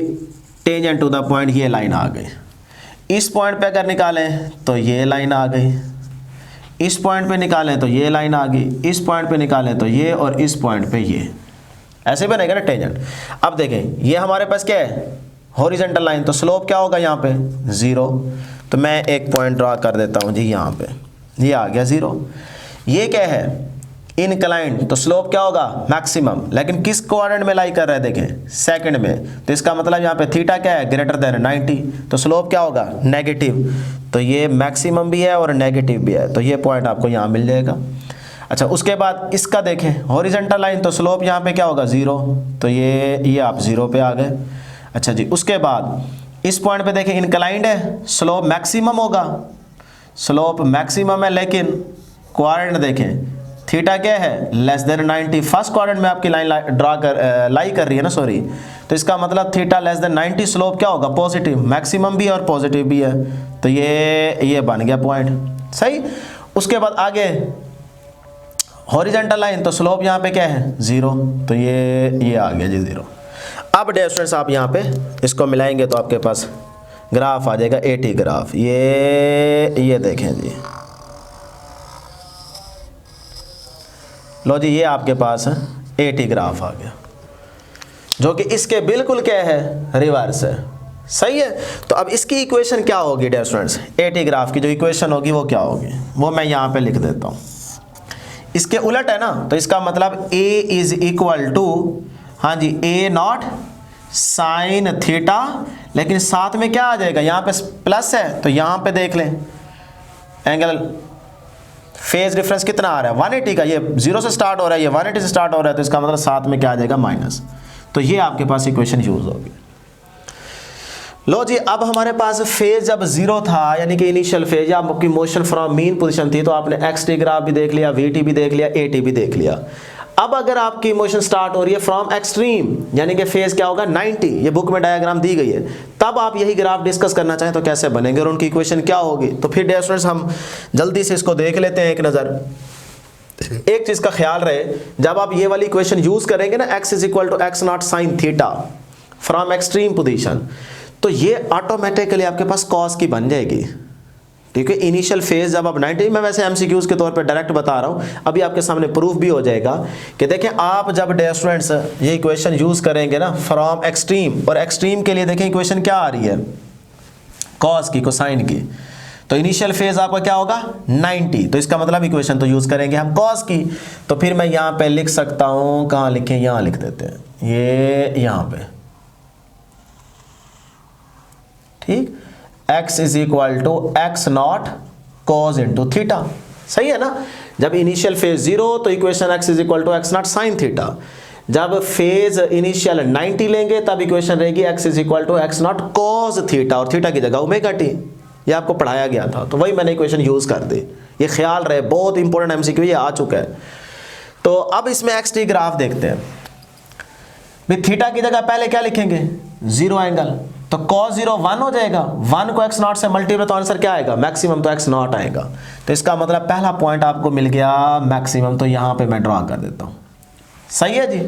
टेंजेंट टू द पॉइंट, ये लाइन आ गई। इस पॉइंट पे अगर निकालें तो ये लाइन आ गई, इस पॉइंट पे निकालें तो ये लाइन आ गई, इस पॉइंट पे निकालें तो ये, और इस पॉइंट पे ये, ऐसे बनेगा ना टेंजेंट। अब देखें ये हमारे पास क्या है, हॉरिजॉन्टल लाइन, तो स्लोप क्या होगा यहाँ पे, 0। तो मैं एक पॉइंट ड्रा कर देता हूँ जी यहाँ पे, ये आ गया 0। ये क्या है, इनक्लाइंड, तो स्लोप क्या होगा, मैक्सिमम। लेकिन किस क्वाड्रेंट में लाई कर रहे हैं, देखें सेकंड में, तो इसका मतलब यहाँ पे थीटा क्या है, ग्रेटर देन 90, तो स्लोप क्या होगा, नेगेटिव। तो ये मैक्सिमम भी है और नेगेटिव भी है, तो ये पॉइंट आपको यहाँ मिल जाएगा। अच्छा, उसके बाद इसका देखें हॉरिजॉन्टल लाइन, तो स्लोप यहाँ पे क्या होगा, 0, तो ये आप 0 पे आ गए। अच्छा जी, उसके बाद इस पॉइंट पे देखें इनक्लाइंड है, स्लोप मैक्सिमम होगा, स्लोप मैक्सिमम है, लेकिन क्वाड्रेंट देखें थीटा क्या है, लेस देन 90। फर्स्ट क्वाड्रेंट में आपकी लाइन लाई कर रही है ना, सॉरी, तो इसका मतलब थीटा लेस देन 90, स्लोप क्या होगा, पॉजिटिव। मैक्सिमम भी है और पॉजिटिव भी है, तो ये बन गया पॉइंट। सही। उसके बाद आगे हॉरिजॉन्टल लाइन, तो स्लोप यहाँ पे क्या है, 0, तो ये आ गया जी 0। अब डियर स्टूडेंट्स आप यहाँ पे इसको मिलाएंगे तो आपके पास ग्राफ आ जाएगा, एटी ग्राफ। ये देखें जी, लो जी, ये आपके पास है एटी ग्राफ आ गया, जो कि इसके बिल्कुल क्या है, रिवर्स है। सही है। तो अब इसकी इक्वेशन क्या होगी डियर स्टूडेंट्स, एटी ग्राफ की जो इक्वेशन होगी वो क्या होगी, वो मैं यहाँ पे लिख देता हूँ। इसके उलट है ना, तो इसका मतलब a इज इक्वल टू, हाँ जी, a नॉट साइन थीटा, लेकिन साथ में क्या आ जाएगा, यहाँ पे प्लस है, तो यहाँ पे देख लें एंगल फेज डिफरेंस कितना आ रहा है, 180 का। ये 0 से स्टार्ट हो रहा है, ये 180 से स्टार्ट हो रहा है, तो इसका मतलब साथ में क्या आ जाएगा, माइनस। तो ये आपके पास इक्वेशन यूज होगी। लो जी, अब हमारे पास फेज जब 0 था, यानी कि इनिशियल फेज, या आपकी मोशन फ्रॉम मीन पोजीशन थी, तो आपने एक्स टी ग्राफ भी देख लिया, वीटी भी देख लिया, एटी भी देख लिया। अब अगर आपकी मोशन स्टार्ट हो रही है फ्रॉम एक्सट्रीम, यानी कि फेज क्या होगा, 90, ये बुक में डायग्राम दी गई है, तब आप यही ग्राफ डिस्कस करना चाहें तो कैसे बनेंगे और उनकी इक्वेशन क्या होगी। तो फिर डियर स्टूडेंट्स हम जल्दी से इसको देख लेते हैं एक नज़र। एक चीज़ का ख्याल रहे, जब आप ये वाली इक्वेशन यूज़ करेंगे ना, x is equal to x not sine theta from extreme position, तो ये ऑटोमेटिकली आपके पास कॉस की बन जाएगी। ठीक है, इनिशियल फेज जब आप 90, मैं वैसे एमसीक्यूज के तौर पे डायरेक्ट बता रहा हूँ, अभी आपके सामने प्रूफ भी हो जाएगा कि देखें आप जब डियर स्टूडेंट्स ये इक्वेशन यूज़ करेंगे ना फ्रॉम एक्सट्रीम, और एक्सट्रीम के लिए देखें इक्वेशन क्या आ रही है, कॉस की, कोसाइन की। तो इनिशियल फेज आपका क्या होगा, 90, तो इसका मतलब इक्वेशन तो यूज़ करेंगे हम कॉस की। तो फिर मैं यहाँ पे लिख सकता हूँ, कहाँ लिखें, यहाँ लिख देते हैं, ये यहाँ पे, ठीक, x is equal to x not cos into theta. सही है ना। जब इनिशियल फेज 0 तो equation x is equal to x not sine theta. जब फेज इनिशियल 90 लेंगे तब इक्वेशन रहेगी x is equal to x not cos theta, और थीटा की जगह ओमेगा टी। ये आपको पढ़ाया गया था, तो वही मैंने इक्वेशन यूज कर दी। ये ख्याल रहे, बहुत इंपॉर्टेंट एमसीक्यू ये आ चुका है। तो अब इसमें एक्स टी ग्राफ देखते हैं। भाई थीटा की जगह पहले क्या लिखेंगे, 0 एंगल, तो cos 0 1 हो जाएगा। 1 को x नॉट से मल्टीप्लाई तो आंसर क्या आएगा, मैक्सिमम, तो x नॉट आएगा। तो इसका मतलब पहला पॉइंट आपको मिल गया मैक्सिमम, तो यहां पे मैं ड्रॉ कर देता हूं। सही है जी।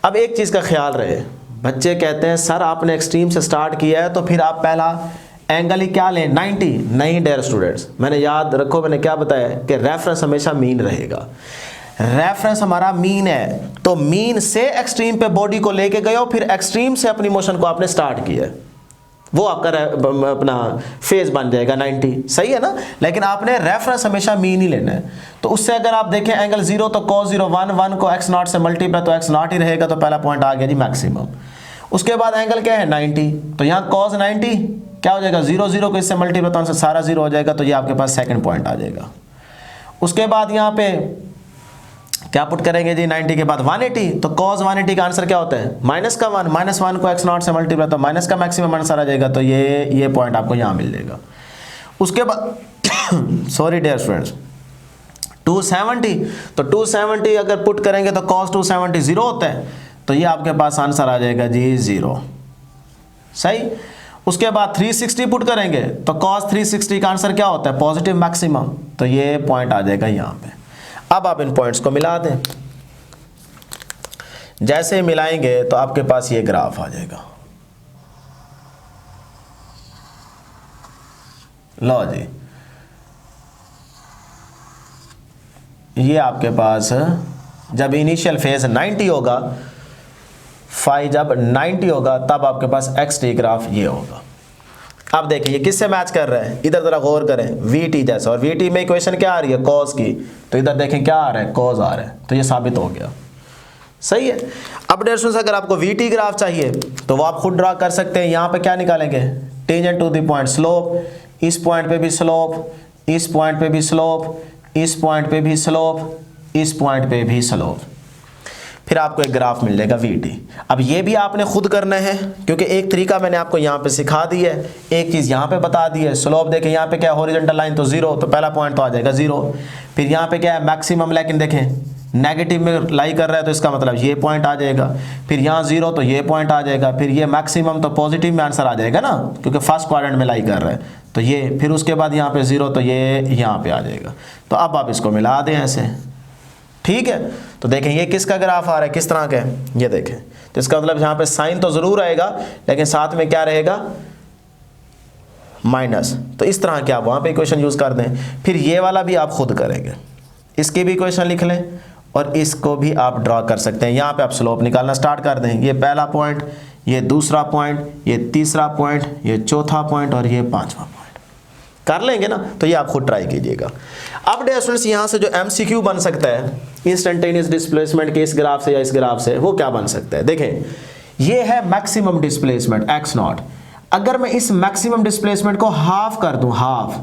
अब एक चीज का ख्याल रहे, बच्चे कहते हैं सर आपने एक्सट्रीम से स्टार्ट किया है तो फिर आप पहला एंगल ही क्या लें, 90। नहीं डियर स्टूडेंट्स, मैंने याद रखो मैंने क्या बताया कि रेफरेंस हमेशा मीन रहेगा। रेफरेंस हमारा मीन है, तो मीन से एक्सट्रीम पे बॉडी को लेके गए हो, फिर एक्सट्रीम से अपनी मोशन को आपने स्टार्ट किया, वो आपका अपना फेज बन जाएगा 90। सही है ना। लेकिन आपने रेफरेंस हमेशा मीन ही लेना है। तो उससे अगर आप देखें एंगल 0 तो cos 0 1 को x नॉट से मल्टीप्लाई तो x नॉट ही रहेगा, तो पहला पॉइंट आ गया जी मैक्सिमम। उसके बाद एंगल क्या है 90, तो यहाँ cos 90 क्या हो जाएगा, 0 को इससे मल्टीप्लाई तो आंसर सारा 0 हो जाएगा, तो ये आपके पास सेकंड पॉइंट आ जाएगा। उसके बाद यहाँ पे क्या पुट करेंगे जी, 90 के बाद 180, तो cos 180 का आंसर क्या होता है, -1 -1 को x नॉट से मल्टीप्लाई तो माइनस का मैक्सिमम आंसर आ जाएगा, तो ये पॉइंट आपको यहाँ मिल जाएगा। उसके बाद सॉरी डियर स्टूडेंट्स 270, तो 270 अगर पुट करेंगे तो cos 270 0 होता है, तो ये आपके पास आंसर आ जाएगा जी 0। सही। उसके बाद 360 पुट करेंगे तो cos 360 का आंसर क्या होता है, पॉजिटिव मैक्सिमम, तो ये पॉइंट आ जाएगा यहाँ पे। अब आप इन पॉइंट्स को मिला दें, जैसे मिलाएंगे तो आपके पास ये ग्राफ आ जाएगा। लो जी, ये आपके पास जब इनिशियल फेज 90 होगा, फाई जब 90 होगा तब आपके पास एक्स टी ग्राफ ये होगा। अब देखिए ये किससे मैच कर रहा है, इधर जरा गौर करें, वी टी जैसा, और वी टी में इक्वेशन क्या आ रही है, कॉस की, तो इधर देखें क्या आ रहा है, कॉस आ रहा है, तो ये साबित हो गया। सही है। अब डियर स्टूडेंट्स अगर आपको वी टी ग्राफ चाहिए तो वो आप खुद ड्रा कर सकते हैं। यहाँ पे क्या निकालेंगे, tangent to the point slope, इस पॉइंट पे भी स्लोप, इस पॉइंट पे भी स्लोप, इस पॉइंट पे भी स्लोप, इस पॉइंट पे भी स्लोप, फिर आपको एक ग्राफ मिल जाएगा वी टी। अब ये भी आपने खुद करना है, क्योंकि एक तरीका मैंने आपको यहाँ पे सिखा दी है, एक चीज़ यहाँ पे बता दी है। स्लोप देखें यहाँ पे क्या है, हॉरिजॉन्टल लाइन तो 0, तो पहला पॉइंट तो आ जाएगा 0। फिर यहाँ पे क्या है मैक्सिमम, लेकिन देखें नेगेटिव में लाई कर रहा है, तो इसका मतलब ये पॉइंट आ जाएगा। फिर यहाँ 0 तो ये पॉइंट आ जाएगा। फिर ये मैक्सिमम तो पॉजिटिव में आंसर आ जाएगा ना, क्योंकि फर्स्ट क्वाड्रेंट में लाई कर रहा है, तो ये। फिर उसके बाद यहाँ पे 0 तो ये यहाँ पे आ जाएगा। तो अब आप इसको मिला दें ऐसे, ठीक है। तो देखें ये किसका ग्राफ आ रहा है, किस तरह का है, ये देखें। तो इसका मतलब यहाँ पे साइन तो ज़रूर आएगा, लेकिन साथ में क्या रहेगा, माइनस। तो इस तरह के आप वहाँ पे इक्वेशन यूज़ कर दें। फिर ये वाला भी आप खुद करेंगे, इसकी भी इक्वेशन लिख लें और इसको भी आप ड्रॉ कर सकते हैं। यहाँ पे आप स्लोप निकालना स्टार्ट कर दें। ये पहला पॉइंट, ये दूसरा पॉइंट, ये तीसरा पॉइंट, ये चौथा पॉइंट और ये पांचवा पॉइंट कर लेंगे ना। तो ये आप खुद ट्राई कीजिएगा। अब डियर स्टूडेंट्स यहाँ से जो एमसीक्यू बन सकता है इंस्टेंटेनियस डिस्प्लेसमेंट के इस ग्राफ से या इस ग्राफ से, वो क्या बन सकता है, देखें ये है मैक्सिमम डिस्प्लेसमेंट x नॉट। अगर मैं इस मैक्सिमम डिस्प्लेसमेंट को हाफ कर दूं, हाफ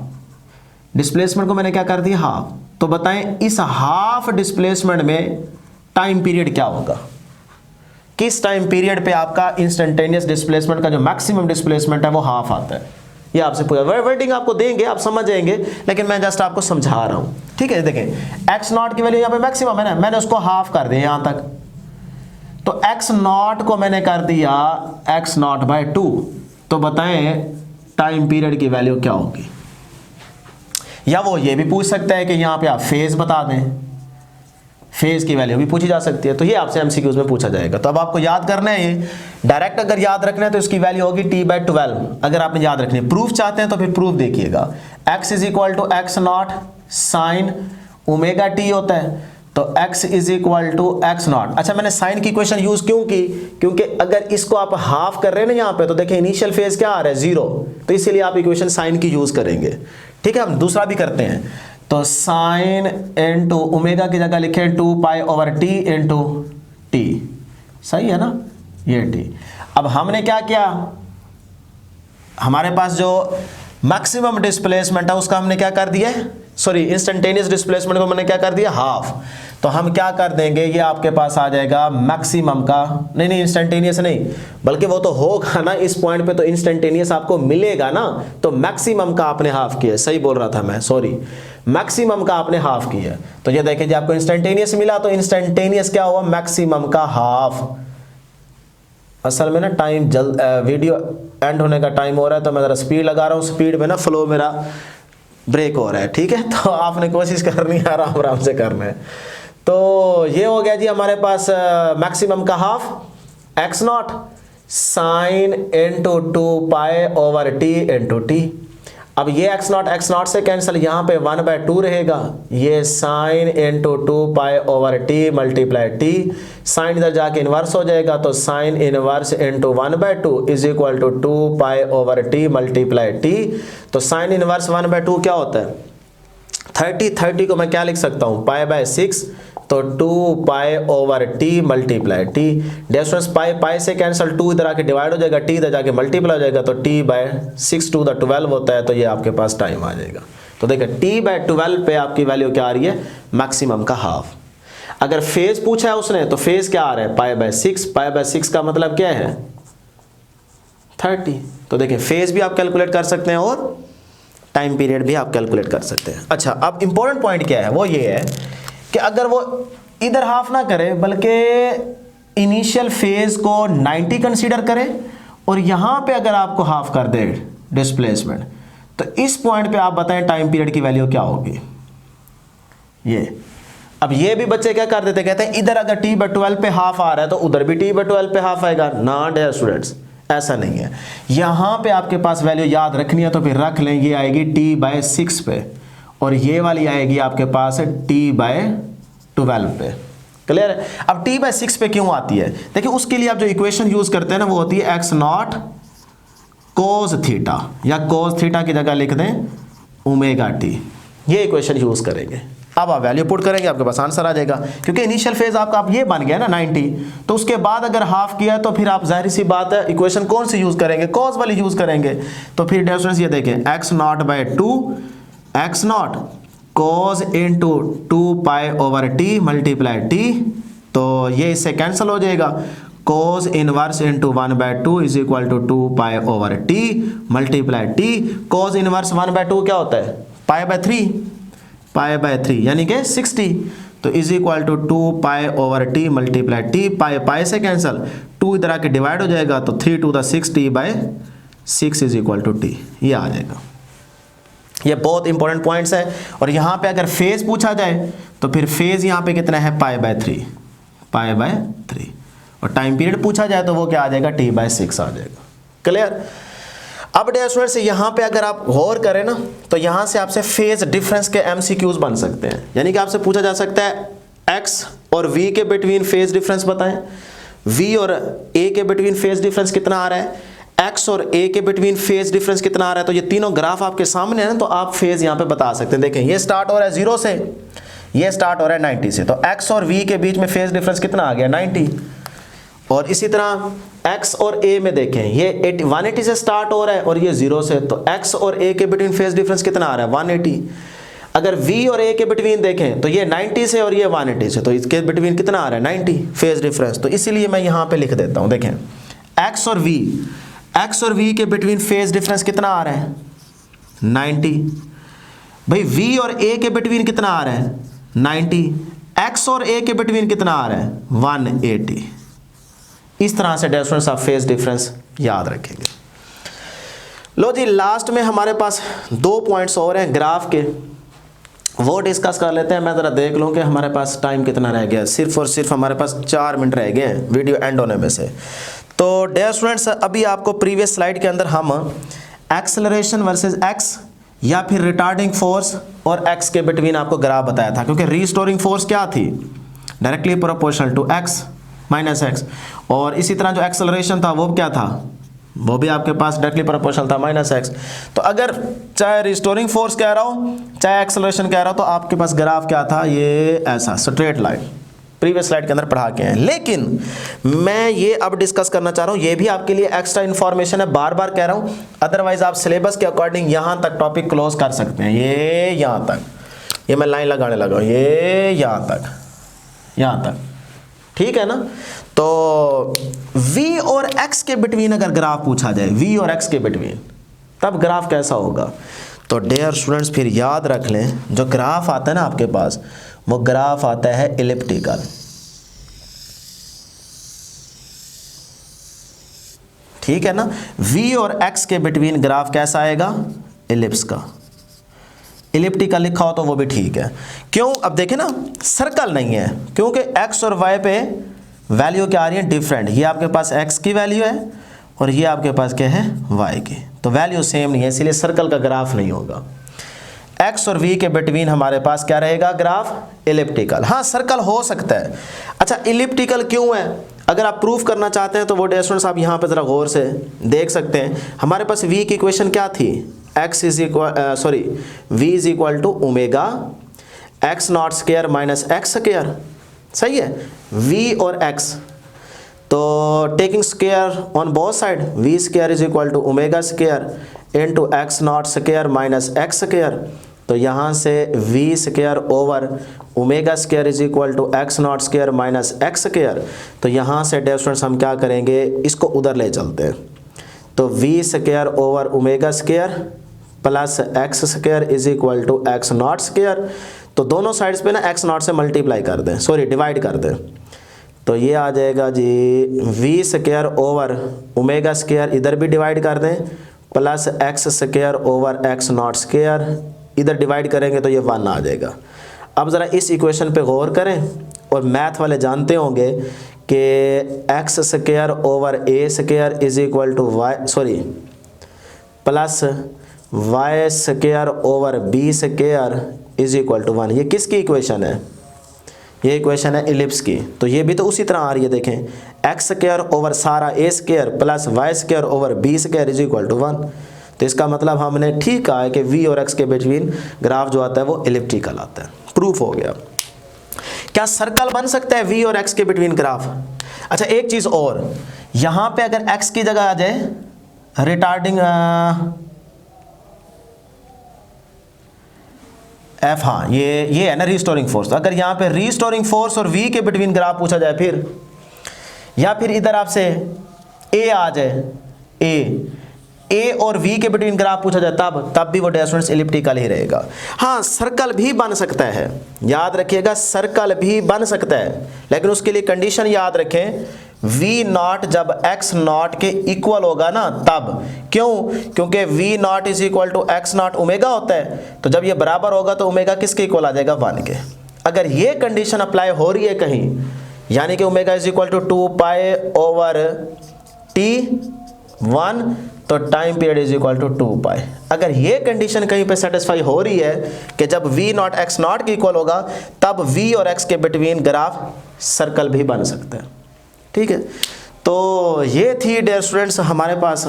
डिस्प्लेसमेंट को मैंने क्या कर दिया, हाफ, तो बताएं इस हाफ डिस्प्लेसमेंट में टाइम पीरियड क्या होगा, किस टाइम पीरियड पे आपका इंस्टेंटेनियस डिस्प्लेसमेंट का जो मैक्सिमम डिस्प्लेसमेंट है वो हाफ आता है। ये आपसे पूछा, वर्डिंग आपको देंगे, आप समझ जाएंगे, लेकिन मैं जस्ट आपको समझा रहा हूं, ठीक है। देखें x नॉट की वैल्यू यहाँ पे मैक्सिमम है ना, मैंने उसको हाफ कर दिया यहां तक, तो x नॉट को मैंने कर दिया x नॉट बाय 2। तो बताएं टाइम पीरियड की वैल्यू क्या होगी। या वो ये भी पूछ सकता है कि यहाँ पे आप फेज बता दें, फेज की वैल्यू भी पूछी जा सकती है। तो ये आपसे एमसीक्यूज में पूछा जाएगा। तो अब आपको याद करना है, ये डायरेक्ट अगर याद रखना है तो इसकी वैल्यू होगी t/12। अगर आपने याद रखनी है, प्रूफ चाहते हैं तो फिर प्रूफ देखिएगा, x is equal to x not sine omega t होता है, तो x is equal to x not. अच्छा मैंने साइन की इक्वेशन यूज क्यों की, क्योंकि अगर इसको आप हाफ कर रहे हैं ना यहाँ पे, तो देखें इनिशियल फेज क्या आ रहा है 0, तो इसीलिए आप इक्वेशन साइन की यूज करेंगे, ठीक है। हम दूसरा भी करते हैं, तो साइन इंटू ओमेगा की जगह लिखें 2π/t इंटू टी, सही है ना, ये t। अब हमने क्या किया, हमारे पास जो मैक्सिमम डिस्प्लेसमेंट है उसका हमने क्या कर दिया है, सॉरी इंस्टेंटेनियस डिस्प्लेसमेंट को मैंने क्या कर दिया, हाफ। तो हम क्या कर देंगे, ये आपके पास आ जाएगा मैक्सिमम का, नहीं इंस्टेंटेनियस नहीं, बल्कि वो तो होगा ना इस पॉइंट पे, तो इंस्टेंटेनियस आपको मिलेगा ना, तो मैक्सिमम का आपने हाफ किया, सही बोल रहा था मैं, सॉरी, मैक्सिमम का आपने हाफ किया। तो ये देखिए, आपको इंस्टेंटेनियस मिला, तो इंस्टेंटेनियस क्या हुआ, मैक्सिमम का हाफ। असल में ना टाइम जल्द, वीडियो एंड होने का टाइम हो रहा है, तो मैं ज़रा स्पीड लगा रहा हूँ, स्पीड में ना फ्लो मेरा ब्रेक हो रहा है, ठीक है। तो आपने कोशिश करनी है आराम आराम से करना है। तो ये हो गया जी हमारे पास मैक्सिमम का half, x not sign into 2π/t into T. अब ये एक्स नॉट से कैंसिल, यहाँ पे 1/2 रहेगा, ये sine into 2π/t multiply t, sine इधर जाके इन्वर्स हो जाएगा, तो sine inverse into 1/2 is equal to 2π/t multiply t. तो साइन इनवर्स 1/2 क्या होता है, 30 को मैं क्या लिख सकता हूँ, π/6, तो 2π/t multiply T. Difference pi से कैंसिल, 2 इधर आके डिवाइड हो जाएगा, t इधर जाके मल्टीप्लाई हो जाएगा, तो t/6 टू द 12 होता है, तो ये आपके पास टाइम आ जाएगा। तो देखिए t/12 पे आपकी वैल्यू क्या आ रही है, मैक्सिमम का हाफ। अगर फेज पूछा है उसने, तो फेज क्या आ रहा है, π/6, π/6 का मतलब क्या है, 30। तो देखिए फेज भी आप कैलकुलेट कर सकते हैं और टाइम पीरियड भी आप कैलकुलेट कर सकते हैं। अच्छा, अब इंपॉर्टेंट पॉइंट क्या है, वो ये है कि अगर वो इधर हाफ ना करे, बल्कि इनिशियल फेज को 90 कंसीडर करे, और यहां पे अगर आपको हाफ कर दे डिस्प्लेसमेंट, तो इस पॉइंट पे आप बताएं टाइम पीरियड की वैल्यू क्या होगी। ये अब ये भी बच्चे क्या कर देते, कहते हैं इधर अगर t/12 पे हाफ आ रहा है तो उधर भी t/12 पे हाफ आएगा ना। डियर स्टूडेंट्स, ऐसा नहीं है। यहां पे आपके पास वैल्यू याद रखनी है, तो फिर रख लें, ये आएगी t/6 पे, और ये वाली आएगी आपके पास t/12 पे। क्लियर है। अब t/6 पे क्यों आती है, देखिए उसके लिए आप जो इक्वेशन यूज करते हैं ना, वो होती है x नॉट cos थीटा, या cos थीटा की जगह लिख दें ओमेगा टी, ये इक्वेशन यूज करेंगे। अब आप वैल्यू पुट करेंगे, आपके पास आंसर आ जाएगा, क्योंकि इनिशियल फेज आपका आप ये बन गया ना 90, तो उसके बाद अगर हाफ किया तो फिर आप जाहिर सी बात है इक्वेशन कौन सी यूज करेंगे, कॉस वाली यूज करेंगे। तो फिर डिफरेंस ये देखें, x not by 2 x not cos into 2π/t multiply t, तो ये इससे कैंसिल हो जाएगा, cos inverse into 1/2 is equal to 2π/t multiply t। cos इनवर्स 1/2 क्या होता है, π/3 यानी कि 60, तो is equal to 2π/t multiply t, pi से कैंसिल, 2 इधर आके डिवाइड हो जाएगा, तो 3 to the 6 t/6 is equal to t, ये आ जाएगा। ये बहुत इंपॉर्टेंट पॉइंट्स है। और यहाँ पे अगर फेज पूछा जाए, तो फिर फेज यहाँ पे कितना है, π/3, और टाइम पीरियड पूछा जाए तो वो क्या आ जाएगा, t/6 आ जाएगा। क्लियर। अब डियर स्टूडेंट्स, यहाँ पे अगर आप गौर करें ना, तो यहाँ से आपसे फेज डिफरेंस के MCQs बन सकते हैं, यानी कि आपसे पूछा जा सकता है x और v के बिटवीन फेज डिफरेंस बताएं, v और a के बिटवीन फेज डिफरेंस कितना आ रहा है, x और a के बिटवीन फेज डिफरेंस कितना आ रहा है। तो ये तीनों ग्राफ आपके सामने है ना, तो आप फेज यहाँ पे बता सकते हैं। देखें, ये स्टार्ट हो रहा है 0 से, ये स्टार्ट हो रहा है 90 से, तो x और v के बीच में फेज डिफरेंस कितना आ गया, 90। और इसी तरह x और a में देखें, ये 180 से स्टार्ट हो रहा है और ये 0 से, तो x और a के बिटवीन फेज डिफरेंस कितना आ रहा है, 180। अगर v और a के बिटवीन देखें, तो ये 90 से और ये 180 से, तो इसके बिटवीन कितना आ रहा है, 90 फेज डिफरेंस। तो इसीलिए मैं यहाँ पे लिख देता हूँ, देखें x और v के बिटवीन फेज डिफरेंस कितना आ रहा है, 90। भाई v और a के बिटवीन कितना आ रहा है, 90। x और a के बिटवीन कितना आ रहा है, 180। इस तरह से डियर स्टूडेंट्स आप फेज डिफरेंस याद रखेंगे। लो जी, लास्ट में हमारे पास 2 पॉइंट्स और हैं ग्राफ के, वो डिस्कस कर लेते हैं। मैं ज़रा देख लूँ कि हमारे पास टाइम कितना रह गया, सिर्फ और सिर्फ हमारे पास 4 मिनट रह गए हैं वीडियो एंड होने में से। तो डियर स्टूडेंट्स, अभी आपको प्रीवियस स्लाइड के अंदर हम एक्सेलरेशन वर्सेस एक्स या फिर रिटार्डिंग फोर्स और एक्स के बिटवीन आपको ग्राफ बताया था, क्योंकि रीस्टोरिंग फोर्स क्या थी, directly proportional to x minus x, और इसी तरह जो एक्सेलरेशन था वो क्या था, वो भी आपके पास डायरेक्टली प्रोपोर्शनल था, माइनस एक्स। तो अगर चाहे रिस्टोरिंग फोर्स कह रहा हूँ चाहे एक्सेलरेशन कह रहा हूँ, तो आपके पास ग्राफ क्या था, ये ऐसा स्ट्रेट लाइन, प्रीवियस स्लाइड के अंदर पढ़ा के हैं। लेकिन मैं ये अब डिस्कस करना चाह रहा हूँ, ये भी आपके लिए एक्स्ट्रा इन्फॉर्मेशन है, बार बार कह रहा हूँ, अदरवाइज आप सिलेबस के अकॉर्डिंग यहाँ तक टॉपिक क्लोज कर सकते हैं, ये यहाँ तक। ये मैं लाइन लगाने लगा हूँ, ये यहाँ तक, ठीक है ना। तो v और x के बिटवीन अगर ग्राफ पूछा जाए, v और x के बिटवीन, तब ग्राफ कैसा होगा? तो डियर स्टूडेंट्स फिर याद रख लें, जो ग्राफ आता है ना आपके पास, वो ग्राफ आता है इलिप्टिकल, ठीक है ना। v और x के बिटवीन ग्राफ कैसा आएगा? इलिप्स का। इलिप्टिकल लिखा हो तो वो भी ठीक है। क्यों? अब देखें ना, सर्कल नहीं है, क्योंकि x और y पे वैल्यू क्या आ रही है? डिफरेंट। ये आपके पास x की वैल्यू है और ये आपके पास क्या है? y की। तो वैल्यू सेम नहीं है, इसलिए सर्कल का ग्राफ नहीं होगा। x और v के बिटवीन हमारे पास क्या रहेगा? Graph elliptical. हाँ, सर्कल हो सकता है। अच्छा, इलिप्टिकल क्यों है? अगर आप प्रूफ करना चाहते हैं तो वो स्टूडेंट्स आप यहाँ पे ज़रा गौर से देख सकते हैं। हमारे पास v की इक्वेशन क्या थी? v is equal to omega x not square minus x square, सही है। v और x, तो taking square on both side, v square is equal to omega square into x not square minus x square. तो यहाँ से v square over omega square is equal to x not square minus x square. तो यहाँ से dear students हम क्या करेंगे? इसको उधर ले चलते हैं। तो v square over omega square plus x square is equal to x not square. तो दोनों साइड्स पे ना एक्स नॉट से मल्टीप्लाई कर दें, सॉरी डिवाइड कर दें। तो ये आ जाएगा जी v square over omega square, इधर भी डिवाइड कर दें, plus x square over x not square, इधर डिवाइड करेंगे तो ये 1 आ जाएगा। अब ज़रा इस इक्वेशन पे गौर करें, और मैथ वाले जानते होंगे कि x square over a square is equal to plus y square over b square is equal to 1। ये किसकी इक्वेशन है? ये इक्वेशन है इलिप्स की। तो ये भी तो उसी तरह आ रही है, देखें एक्स स्क्वायर ओवर सारा a square plus y square over b square is equal to 1। तो इसका मतलब हमने ठीक कहा है कि v और x के बिटवीन ग्राफ जो आता है वो इलिप्टिकल आता है। प्रूफ हो गया। क्या सर्कल बन सकता है v और x के बिटवीन ग्राफ? अच्छा, एक चीज़ और, यहाँ पे अगर x की जगह आ जाए रिटार्डिंग F, हाँ ये है ना रिस्टोरिंग फोर्स। अगर यहाँ पे रिस्टोरिंग फोर्स और v के बिटवीन ग्राफ पूछा जाए फिर, या फिर इधर आपसे a आ जाए, a और v के बिटवीन ग्राफ पूछा जाए, तब भी वो स्टूडेंट्स इलिप्टिकल ही रहेगा। हाँ, सर्कल भी बन सकता है, याद रखिएगा सर्कल भी बन सकता है, लेकिन उसके लिए कंडीशन याद रखें, v नॉट जब x नॉट के इक्वल होगा ना तब। क्यों? क्योंकि v not is equal to x not omega होता है, तो जब ये बराबर होगा तो ओमेगा किसके इक्वल आ जाएगा? 1 के। अगर ये कंडीशन अप्लाई हो रही है कहीं, यानी कि omega is equal to 2 pi over t1, तो time period is equal to 2 pi. अगर ये कंडीशन कहीं पे सेटिस्फाई हो रही है कि जब v नॉट एक्स नॉट के इक्वल होगा, तब v और x के बिटवीन ग्राफ सर्कल भी बन सकता है। ठीक है, तो ये थी डियर स्टूडेंट्स हमारे पास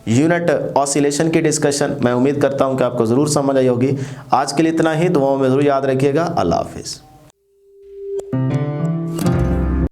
यूनिट ऑसिलेशन की डिस्कशन। मैं उम्मीद करता हूँ कि आपको ज़रूर समझ आई होगी। आज के लिए इतना ही, दुआओं में ज़रूर याद रखिएगा। अल्लाह हाफिज़।